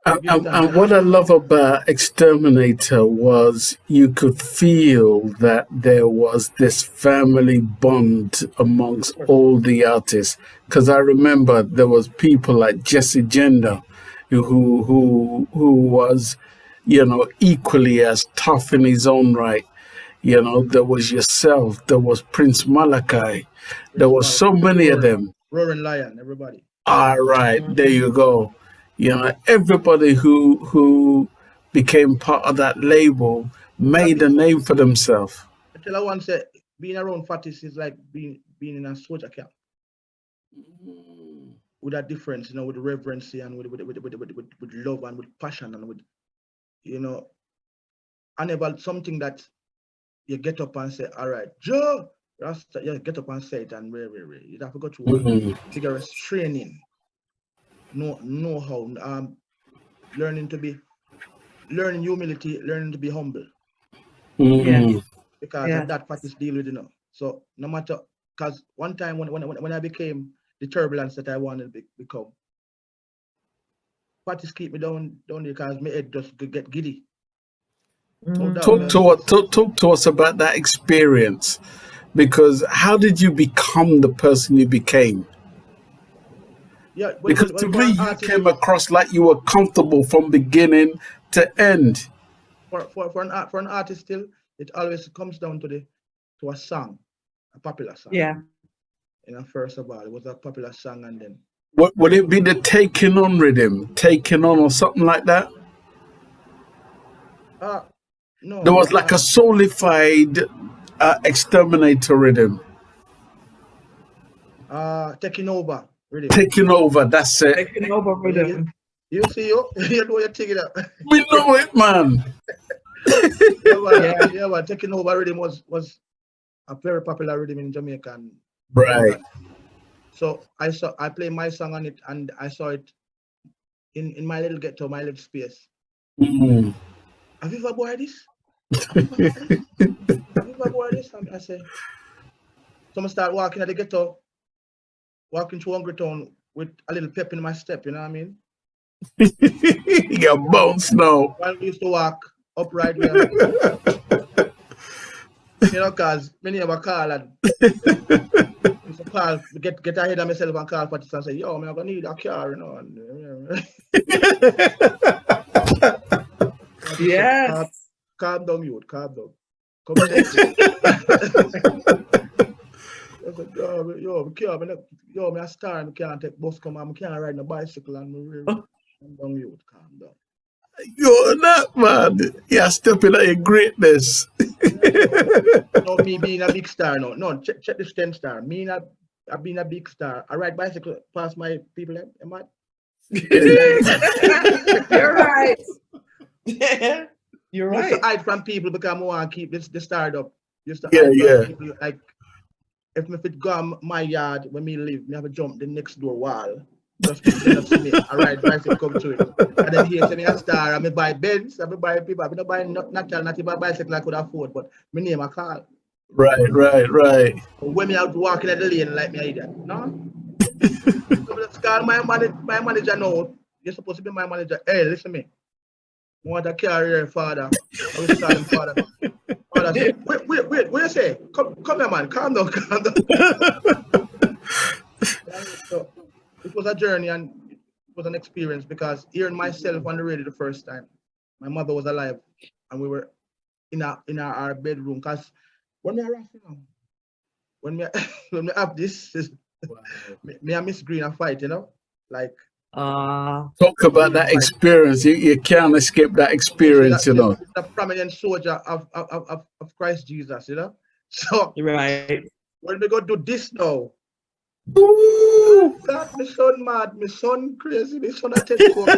And what I love about Exterminator was you could feel that there was this family bond amongst all the artists. Because I remember there was people like Jesse Gender, who was, equally as tough in his own right. There was yourself, there was Prince Malachi, there was so many of them. Roaring Lion, everybody. All right, there you go. Everybody who became part of that label made a name for themselves. I tell you once, being around Fatis is like being in a soldier camp. With that difference, with reverence and with love and with passion and with, I never something that you get up and say, all right, Joe, you get up and say it and you have to go through vigorous training. Know how, learning humility, learning to be humble. Because that Fatis deal with, So no matter, because one time when I became the turbulence that I wanted to become, Fatis keep me down because my head just get giddy. Talk to us about that experience, because how did you become the person you became? Yeah, because to me, you came across like you were comfortable from beginning to end. For an artist, still, it always comes down to a song, a popular song. Yeah. First of all, it was a popular song, and then. Would it be the Taking On rhythm, Taking On, or something like that? No. There was like a soulified Exterminator rhythm. Taking Over rhythm. Taking Over, that's it. Taking Over rhythm. You see, you know you're taking it up. We know it, man. Yeah, Taking Over rhythm was a very popular rhythm in Jamaica. Right. So I play my song on it, and I saw it in my little ghetto, my little space. Have you ever bought this? Have you ever bought this? I say, so I start walking at the ghetto, walking through Hungry Town with a little pep in my step, you know what I mean? You bounce now. While we used to walk upright, because many of our call and get ahead of myself and call Fatis and say, yo, I'm gonna need a car, Yes. Calm down, youth, calm down. Come on. I said, yo, I'm a star and I can't take bus come and I can't ride a bicycle and calm down, youth, calm down. You're not, man. You're stepping at your greatness. No, me being a big star now. No, check this 10 star. Me not being a big star. I ride bicycle past my people, am I? You're right. You're right. Used to hide from people because I want to keep the start up. Used to hide from people, like if it go on my yard when me live, me have to jump the next door wall. Just see me, I ride bicycle come to it. And then here, say me a star, I me buy Benz, I me buy people, I me not buy not even bicycle I could afford, but me name a call. Right. When me out walking at the lane like me idiot, no? So let's call my manager now. You're supposed to be my manager. Hey, listen me. I want a car here, father. I was calling father. Father said, wait, what you say? Come here, man. Calm down. So it was a journey and it was an experience because hearing myself on the radio the first time, my mother was alive and we were in our bedroom. Because when we are when we when we have this, me and Miss Green are fight, like. Talk about that experience. You can't escape that experience, She's a prominent soldier of Christ Jesus, So right. when we go do this now, God, my son mad, my son crazy, my son a take coke.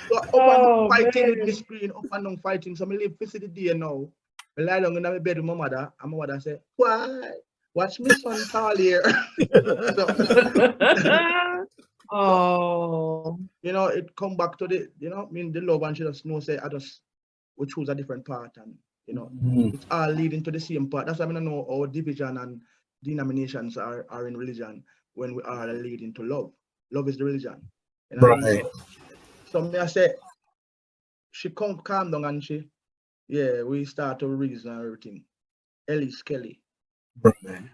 So up and down fighting with Miss Green, up and down fighting. So I live for the day now. I lie down in my bed with my mother, and my mother say, why? Watch my son tall here. Oh. It come back to the, the love, and she just know say we choose a different path, and it's all leading to the same path. That's why I don't know how division and denominations are in religion when we are leading to love. Love is the religion. Right. So me I say she calm down and we start to reason and everything. Ellis Kelly. Right.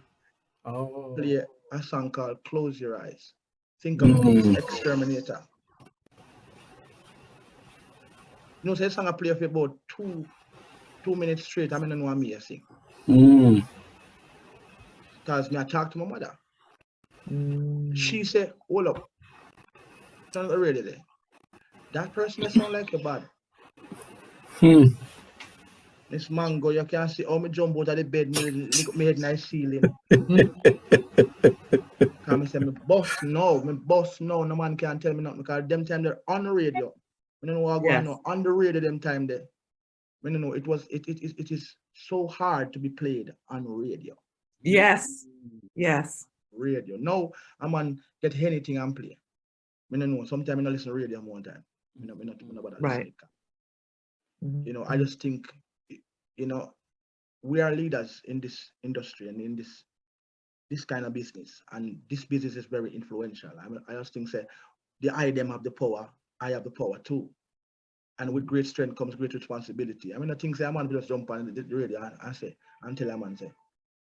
Play a song called Close Your Eyes. Think of Peace Exterminator. Say song I play for about 2 minutes straight. I don't know what me sing. Because me I talk to my mother. She said, hold up. Turn the radio there. That person that sound like a bad. Miss Mango, you can see how me jump out of the bed, me head nice ceiling. Because me say, me boss no, no man can tell me nothing. Because them time they're on the radio. I don't know what going on. On the radio them time there. I don't know, it is so hard to be played on radio. Yes. Radio. Now, I'm on get anything and play. I don't know, sometimes I don't listen to radio one time. I don't know about that. Right. I just think, we are leaders in this industry and in this kind of business. And this business is very influential. I just think say the them have the power, I have the power too. And with great strength comes great responsibility. I think say a man will just jump on the radio and say, and tell a man say,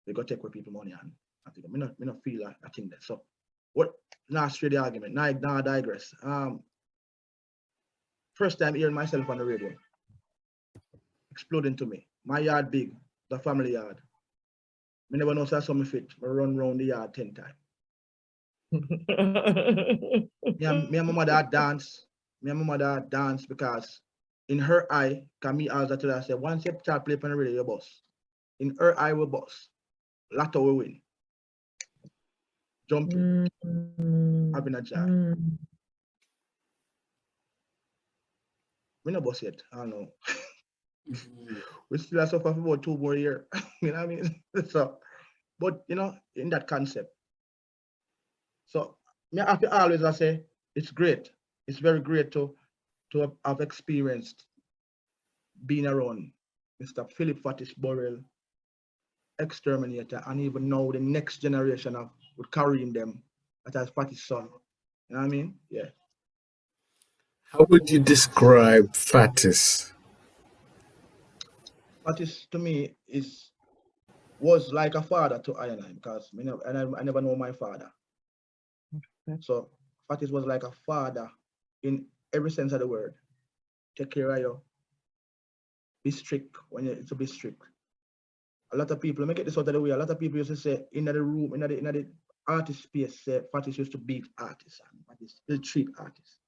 they go take away people money and I think I not feel I think that. So what now straight the argument. Now I digress. First time hearing myself on the radio. Exploding to me. My yard big, the family yard. I never know say something fit. I run around the yard 10 times. me and my mother dance. Me and my mother dance because in her eye, can me as I tell her, I say, once you start playing on the radio, you boss. In her eye, we boss. Lotto we win. Jumping. Having a job. We no boss yet. I don't know. We still have suffer for about 2 more years. You know what I mean? So, but in that concept. So me have to always I say it's great. It's very great to have experienced being around Mr. Philip Fatis Burrell, Exterminator, and even now the next generation of carrying them as Fatis' son. You know what I mean? Yeah. How would you describe Fatis? Fatis to me was like a father to I and I because I never know my father. So Fatis was like a father in every sense of the word. Take care of you. Be strict when you to be strict. A lot of people, let me get this out of the way. A lot of people used to say in the room, in the artist space, Fatis used to beat artists and Fatis still treat artists.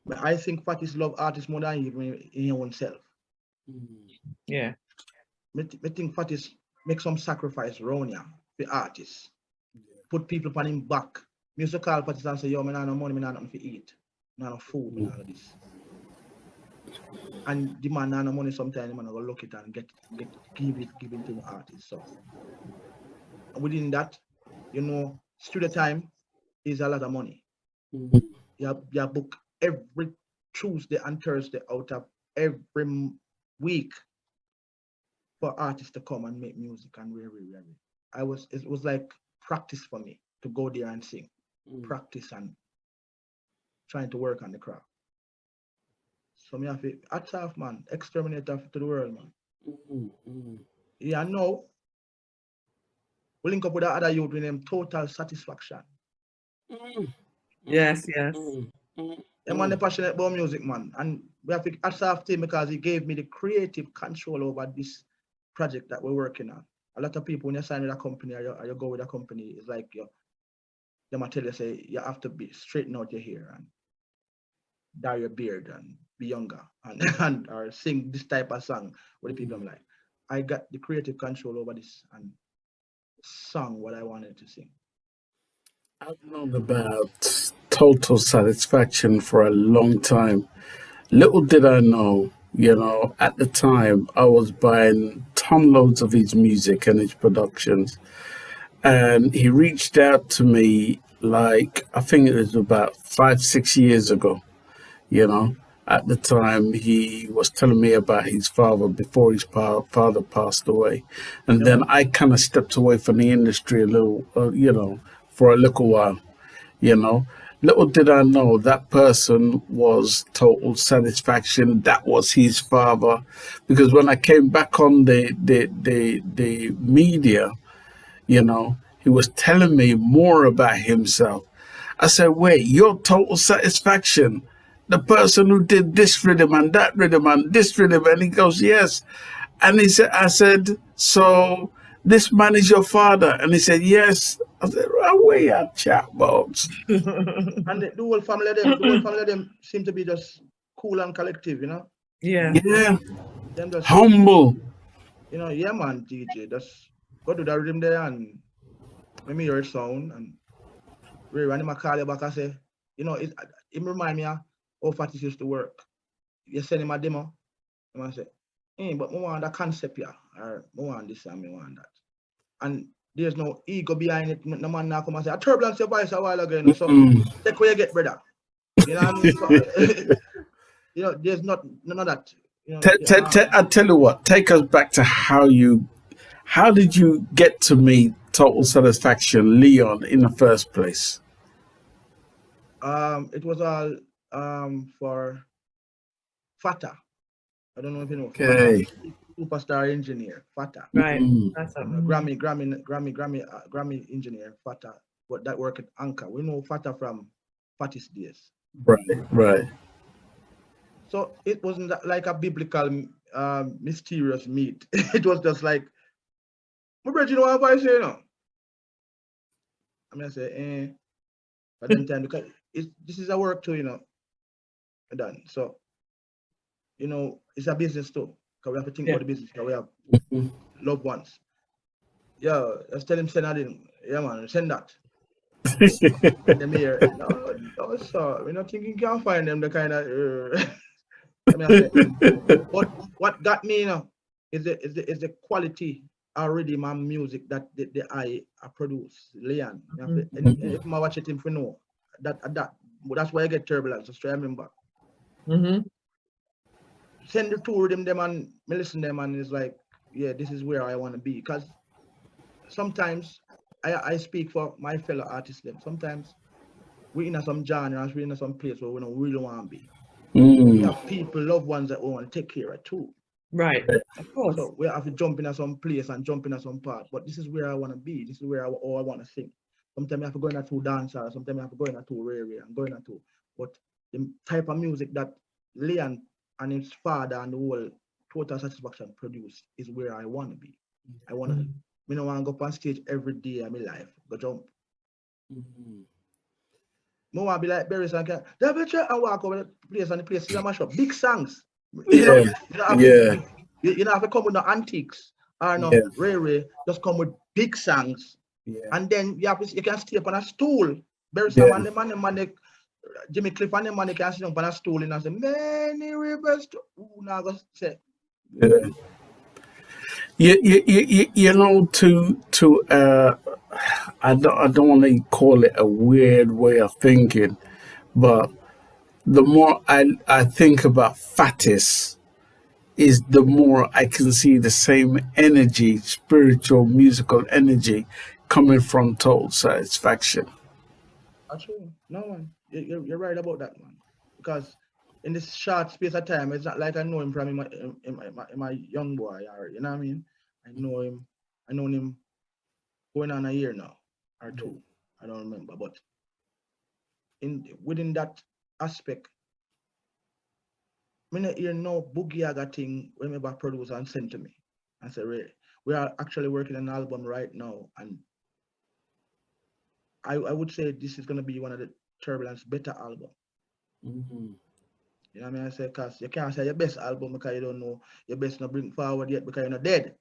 But I think Fatis love artists more than even in your own self. Yeah. I think Fatis make some sacrifice around here for artists. Put people on him back. Me used to call Fatis and say, yo, I no money, I not nothing to eat. I no food, I no this. And the man no money sometimes, the man go look it and give it to the artist. So within that, You know, studio time is a lot of money. You book every Tuesday and Thursday out of every week for artists to come and make music and really. It was like practice for me to go there and sing, practice and trying to work on the craft. So me have to hats off, man, exterminator to the world, man. Yeah, no. We link up with the other youth with them total satisfaction. Yes. Yeah, man, they're passionate about music, man. And we have to hats off to him because he gave me the creative control over this project that we're working on. A lot of people, when you sign with a company or you go with a company, it's like they might tell you, say, you have to be straighten out your hair and dye your beard and be younger and or sing this type of song with the people. I'm like, I got the creative control over this and sung what I wanted to sing. I've known about Total Satisfaction for a long time. Little did I know, at the time I was buying ton loads of his music and his productions. And he reached out to me like, I think it was about 5-6 years ago, At the time, he was telling me about his father before his father passed away. And then I kind of stepped away from the industry a little, for a little while, Little did I know that person was Total Satisfaction. That was his father. Because when I came back on the media, he was telling me more about himself. I said, wait, you're Total Satisfaction, the person who did this rhythm and that rhythm and this rhythm. And he goes, yes. And I said, so this man is your father? And he said, yes. I said, right, where you at, chatbots? And the whole family of them seem to be just cool and collective, Yeah. Them just humble. Yeah, man, DJ, just go to the rhythm there and let me hear it sound and when him call you back and say, it remind me of how Fatis used to work. You send him a demo, and I say, but I want that concept here, or I want this and I want that. And there's no ego behind it. No man now come and say, I turbulence your voice a while ago, so take where you get, brother. You know what I mean? There's none of that. I tell you what, take us back to how did you get to meet Total Satisfaction, Leon, in the first place? It was all for Fata. I don't know if you know. Okay. Fata, superstar engineer, Fata. Right. That's a Grammy engineer, Fata. But that work at Anchor. We know Fata from Fatis days. Right. So it wasn't like a biblical, mysterious meet. It was just like, my brother, you know what I say, I'm gonna say, But then time because this is a work too, done. So, it's a business too. Because we have to think about the business. Because we have loved ones. Yeah, just tell him send that in. Yeah, man, send that. Them here. No, sir. We're not thinking you can find them the kind of. But what got me, is the quality already my music that the I produce, Leon. And if I watch it, if you know that's why I get Turbulence. Just try remember. Send the two of them and me listen to them and it's like, yeah, this is where I want to be. Because sometimes I speak for my fellow artists. Sometimes we're in some genres, we're in some place where we don't really want to be. We have people, loved ones that we want to take care of too. Right, of course. So we have to jump in at some place and jump in at some part. But this is where I want to be. This is where I want to sing. Sometimes I have to go in to dancer. Sometimes I have to go in to rare and go in to. But the type of music that Leon and his father and the whole Total Satisfaction produce is where I want to be. I want to. I don't want to go up on stage every day of my life. Go jump. I want to be like Barry and and walk over the place and the place is a mash up. Big songs. You don't have to come with no antiques or no rare. Just come with big songs. And then you can stay up on a stool. Barry and the man, Jimmy Cliff and the man can sit up on a stool and say, many rivers. Now go say. You know, I don't want to call it a weird way of thinking, but the more I think about Fatis, is the more I can see the same energy, spiritual, musical energy coming from Total Satisfaction. Actually, no man, you're right about that, man. Because in this short space of time, it's not like I know him from my young boy, or you know what I mean. I know him going on a year now or two. I don't remember, but within that aspect, me not hear no Boogie Aga thing when me back produce and send to me. I said, really, we are actually working on an album right now, and I would say this is gonna be one of the Turbulence better album. You know what I mean? I say, cause you can't say your best album because you don't know your best not bring forward yet because you're not dead.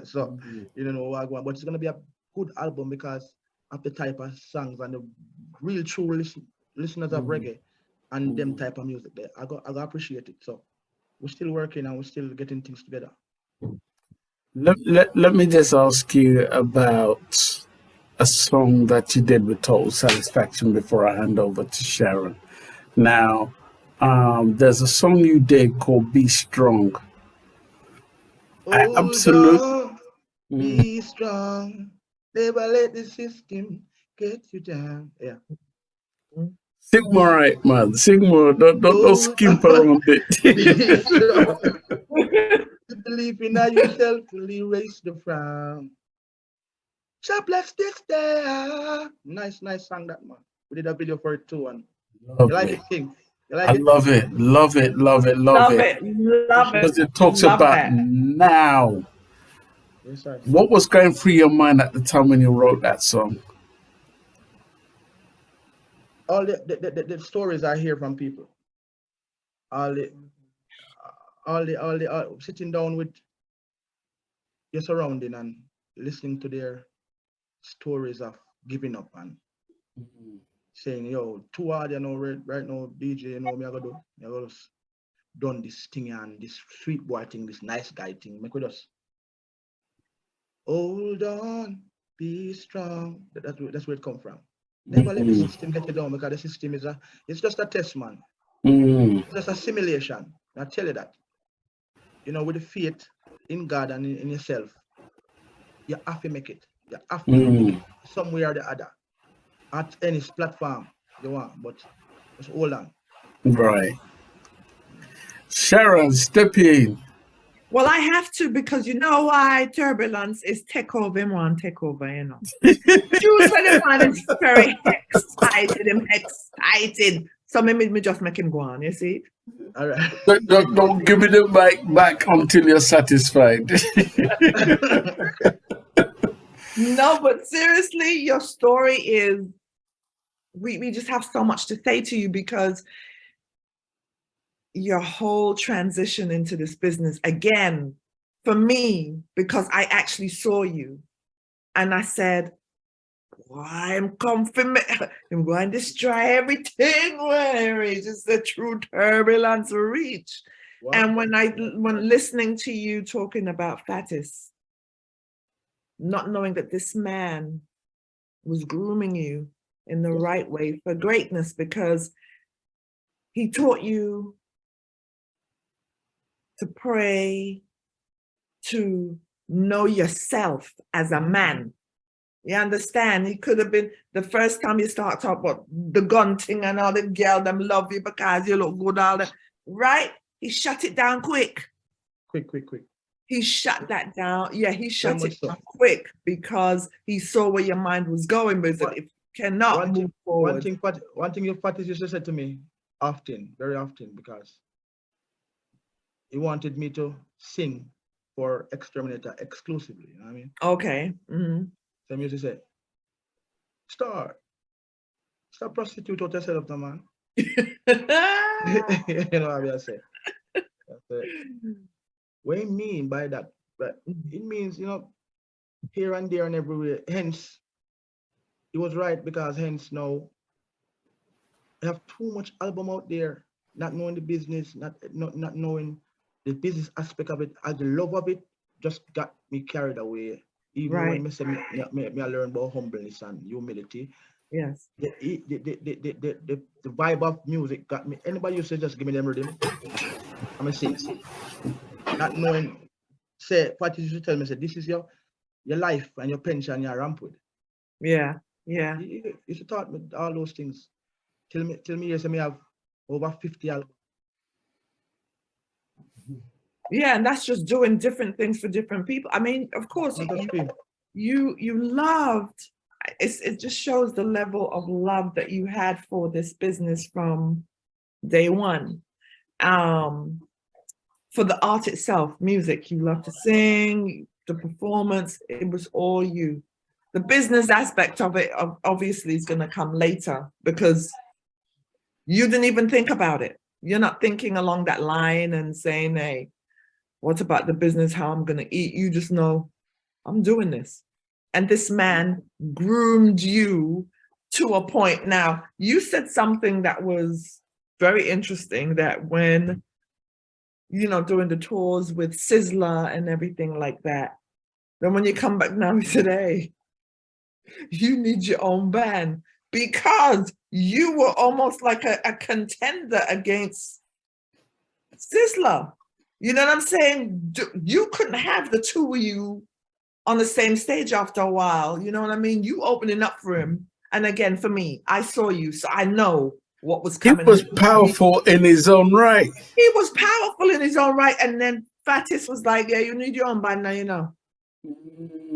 So you don't know what going, but it's gonna be a good album because of the type of songs and the real true listeners of reggae and them type of music there. I got appreciate it. So we're still working and we're still getting things together. Let me just ask you about a song that you did with Total Satisfaction before I hand over to Sharon. Now, there's a song you did called Be Strong. I absolutely. Be strong. Never let the system get you down. Yeah. Sing more right, man. Sing more. Don't skimp around it. You believe in yourself will erase the frown. Shopless this there. Nice song that, man. We did a video for it too, and you like it, King? You like I it? love it. Love it. Because it talks about now. Yes, sir. What was going through your mind at the time when you wrote that song? All the stories I hear from people. All sitting down with your surrounding and listening to their stories of giving up and saying, yo, too hard, you know, right now, DJ, you know, me I gotta done this thing and this sweet boy thing, this nice guy thing. Make with us. Hold on, be strong. That's where it come from. Never let the system get you down because the system it's just a test, man. It's just a simulation. I tell you that. You know, with the faith in God and in yourself, you have to make it. You have to make it somewhere or the other. At any platform you want, but just hold on. Right. Sharon, step in. Well, I have to because you know why Turbulence is take over, you know. Choose when the man is very excited. So me just make him go on, you see? All right. Don't give me the mic back until you're satisfied. No, but seriously, your story is, we just have so much to say to you because your whole transition into this business, again, for me, because I actually saw you and I said, why I'm confident, I'm going to destroy everything where it is the true turbulence reach. Wow. And when listening to you talking about Fatis, not knowing that this man was grooming you in the right way for greatness because he taught you to pray, to know yourself as a man. You understand? He could have been the first time you start talking about the gun thing and all the girl them love you because you look good, all that, right? He shut it down quick. Quick. He shut that down. Yeah, he shut it down quick because he saw where your mind was going. But if you cannot move forward. One thing your Fatis used to say to me often, very often, because he wanted me to sing for Exterminator exclusively. You know what I mean? Okay. Mm-hmm. So he used to say, stop prostitute out yourself, no man. You know what I say? What do you mean by that? But it means, you know, here and there and everywhere. Hence, he was right because hence now I have too much album out there, not knowing the business, not knowing the business aspect of it, as the love of it just got me carried away. Even Right. when me say me I learn about humbleness and humility. Yes. The vibe of music got me. Anybody used to just give me them rhythm. I'm a sing. Not knowing, say, what you should tell me, say, this is your life and your pension you're ramp with. Yeah, yeah. You should taught me all those things. Tell me, yes, I may have over 50 albums. Yeah, and that's just doing different things for different people. I mean, of course, you loved. It just shows the level of love that you had for this business from day one. For the art itself, music, you love to sing, the performance, it was all you. The business aspect of it obviously is going to come later because you didn't even think about it. You're not thinking along that line and saying, hey, what about the business, how I'm going to eat? You just know, I'm doing this. And this man groomed you to a point. Now, you said something that was very interesting, that when, you know, doing the tours with Sizzler and everything like that, then when you come back now today, you need your own band because you were almost like a contender against Sizzler. You know what I'm saying? You couldn't have the two of you on the same stage after a while. You know what I mean? You opening up for him. And again, for me, I saw you, so I know what was coming. He was powerful in his own right. He was powerful in his own right. And then Fatis was like, yeah, you need your own band now, you know.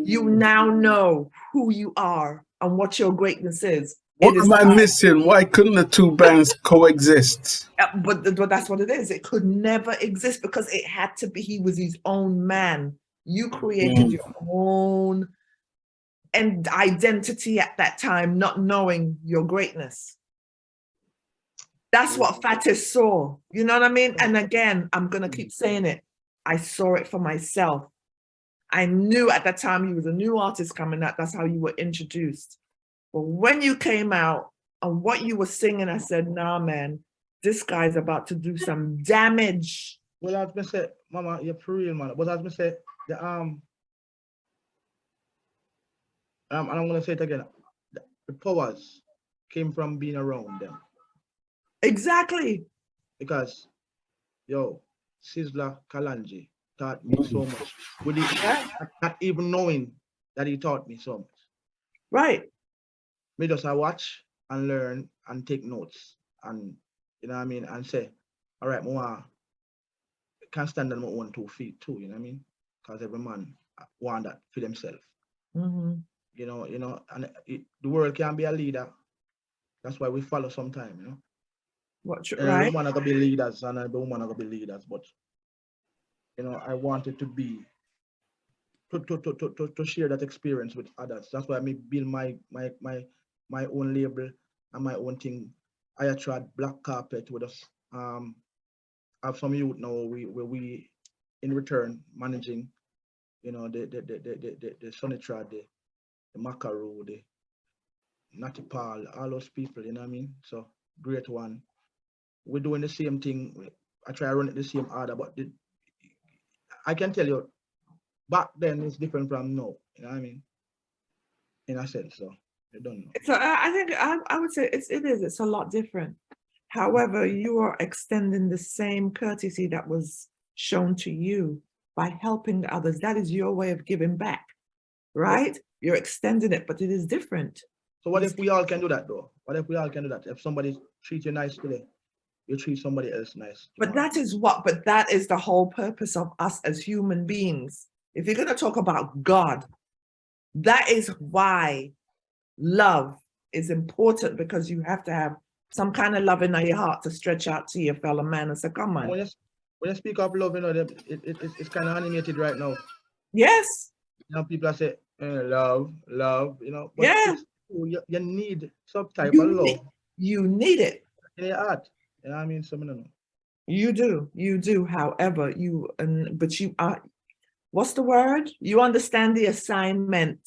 You now know who you are and what your greatness is. What am I missing? Why couldn't the two bands coexist? But that's what it is. It could never exist because it had to be, he was his own man. You created your own and identity at that time, not knowing your greatness. That's what Fatis saw. You know what I mean? And again, I'm going to keep saying it. I saw it for myself. I knew at that time you was a new artist coming out. That's how you were introduced. But when you came out and what you were singing, I said, nah, man, this guy's about to do some damage. Well, I was going to say, Mama, you're for real, man. But I was going to say, and I'm going to say it again, the powers came from being around them. Exactly. Because, yo, Sizzler Kalanji taught me so much. With it, not even knowing that he taught me so much. Right. Me just I watch and learn and take notes and, you know what I mean, and say, all right, I can't stand on my own 2 feet too, you know what I mean? Because every man want that for themselves. Mm-hmm. You know, and the world can be a leader. That's why we follow sometime, you know. Right. Women are gonna be leaders and the woman are gonna be leaders, but you know, I wanted to be to share that experience with others. That's why I build my own label and my own thing. I tried Black Carpet with us. Have some youth now we in return managing, you know, the Sonitrad, the Macaru, the Natty Paul, all those people, you know what I mean? So great one. We're doing the same thing. I try to run it the same order, but I can tell you back then it's different from now, you know what I mean? In a sense, so I don't know. So I think I would say it's a lot different. However, you are extending the same courtesy that was shown to you by helping others. That is your way of giving back, right? You're extending it, but it is different. So what if we all can do that though? What if we all can do that? If somebody treats you nice today, you treat somebody else nice tomorrow. But that is the whole purpose of us as human beings. If you're going to talk about God, that is why love is important, because you have to have some kind of love in your heart to stretch out to your fellow man and say, come on. When you speak of love, you know, it's kind of animated right now. Yes. You know, people are saying, love, you know. But yeah. You need some type of love. You need it. In your heart. You know what I mean? Some of them. You do. However, but you are, what's the word? You understand the assignment,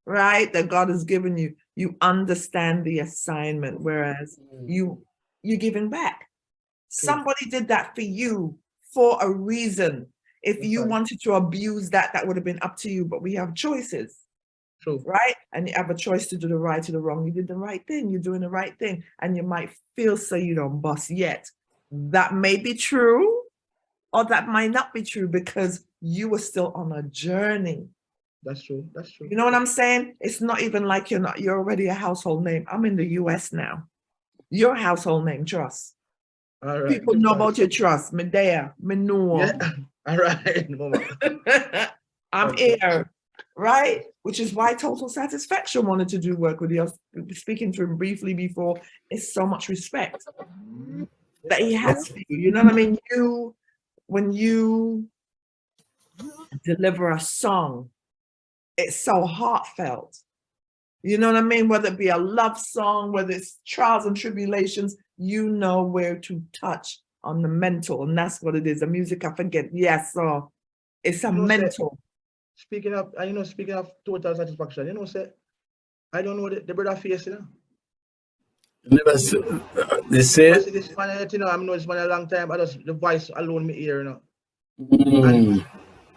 right? That God has given you. You understand the assignment, whereas you're giving back. Somebody did that for you for a reason. If you wanted to abuse that, that would have been up to you, but we have choices. True. Right? And you have a choice to do the right or the wrong. You did the right thing. You're doing the right thing. And you might feel so you don't bust yet. That may be true, or that might not be true because you were still on a journey. That's true. That's true. You know what I'm saying? It's not even like you're already a household name. I'm in the US now. You're a household name, trust. All right. People know about your trust. Me there, me know. Yeah. All right, Mama. I'm here, right? Which is why Total Satisfaction wanted to do work with you. Speaking to him briefly before, it's so much respect that he has for you. You know what I mean? When you deliver a song, it's so heartfelt. You know what I mean? Whether it be a love song, whether it's trials and tribulations, you know where to touch on the mental, and that's what it is. The music, I forget. Yes, so it's a mental. Speaking of Total Satisfaction, say, I don't know the brother face, You never see, they say I see this man, I know this man a long time. I just the voice alone me hear,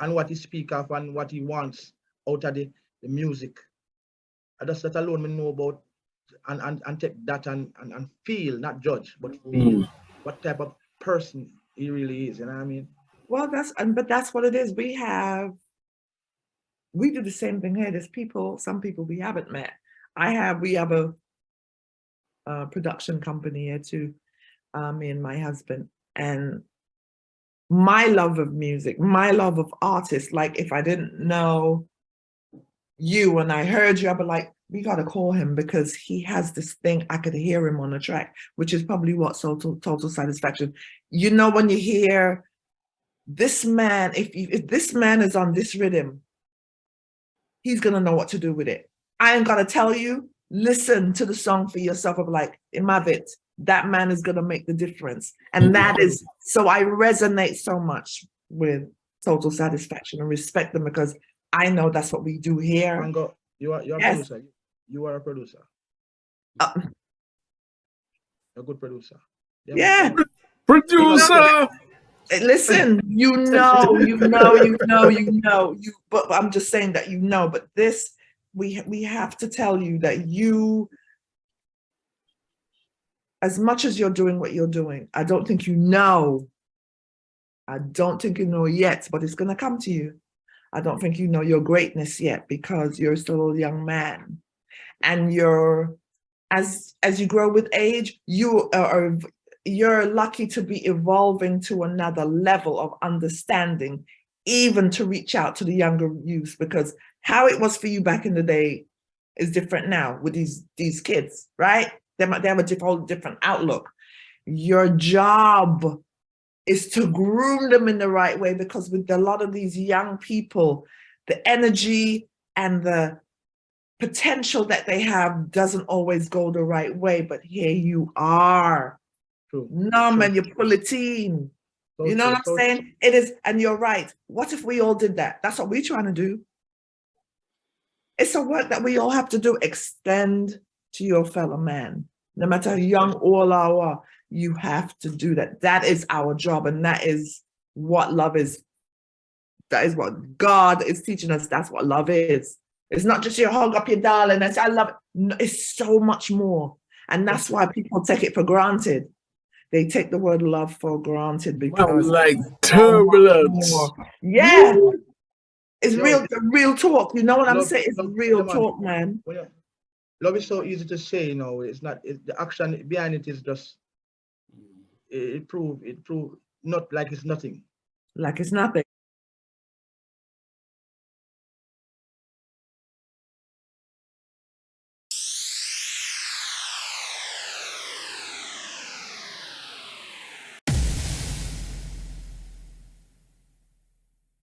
and what he speak of and what he wants out of the music. I just that alone me know about and take that and feel, not judge, but feel what type of person he really is. You know what I mean? Well, but that's what it is. We do the same thing here. There's some people we haven't met. We have a production company here too, me and my husband. And my love of music, my love of artists, like if I didn't know you and I heard you, I'd be like, we got to call him because he has this thing. I could hear him on a track, which is probably what total satisfaction. You know, when you hear this man, if this man is on this rhythm, he's going to know what to do with it. I ain't got to tell you, listen to the song for yourself. I'm like, Imavit, that man is going to make the difference. And that is, so I resonate so much with Total Satisfaction and respect them because I know that's what we do here. Mango, you're a producer. You are a producer. A good producer. Yeah. Producer. Listen, but I'm just saying that but this, we have to tell you that as much as you're doing what you're doing, I don't think you know yet, but it's going to come to you. I don't think you know your greatness yet because you're still a young man. And as you grow with age, you're lucky to be evolving to another level of understanding, even to reach out to the younger youth, because how it was for you back in the day is different now with these kids, right? They have a different outlook. Your job is to groom them in the right way, because with a lot of these young people, the energy and the potential that they have doesn't always go the right way, but here you are. True. No, man, you pull a team. You know what I'm saying? It is, and you're right. What if we all did that? That's what we're trying to do. It's a work that we all have to do. Extend to your fellow man. No matter how young or old, you have to do that. That is our job, and that is what love is. That is what God is teaching us. That's what love is. It's not just you hug up your darling and say, I love it. No, it's so much more. And that's why people take it for granted. They take the word love for granted because like turbulence. Yeah. It's real talk. You know what I'm saying? It's real talk, man. Love is so easy to say, it's not, the action behind it is just, it prove not like it's nothing. Like it's nothing.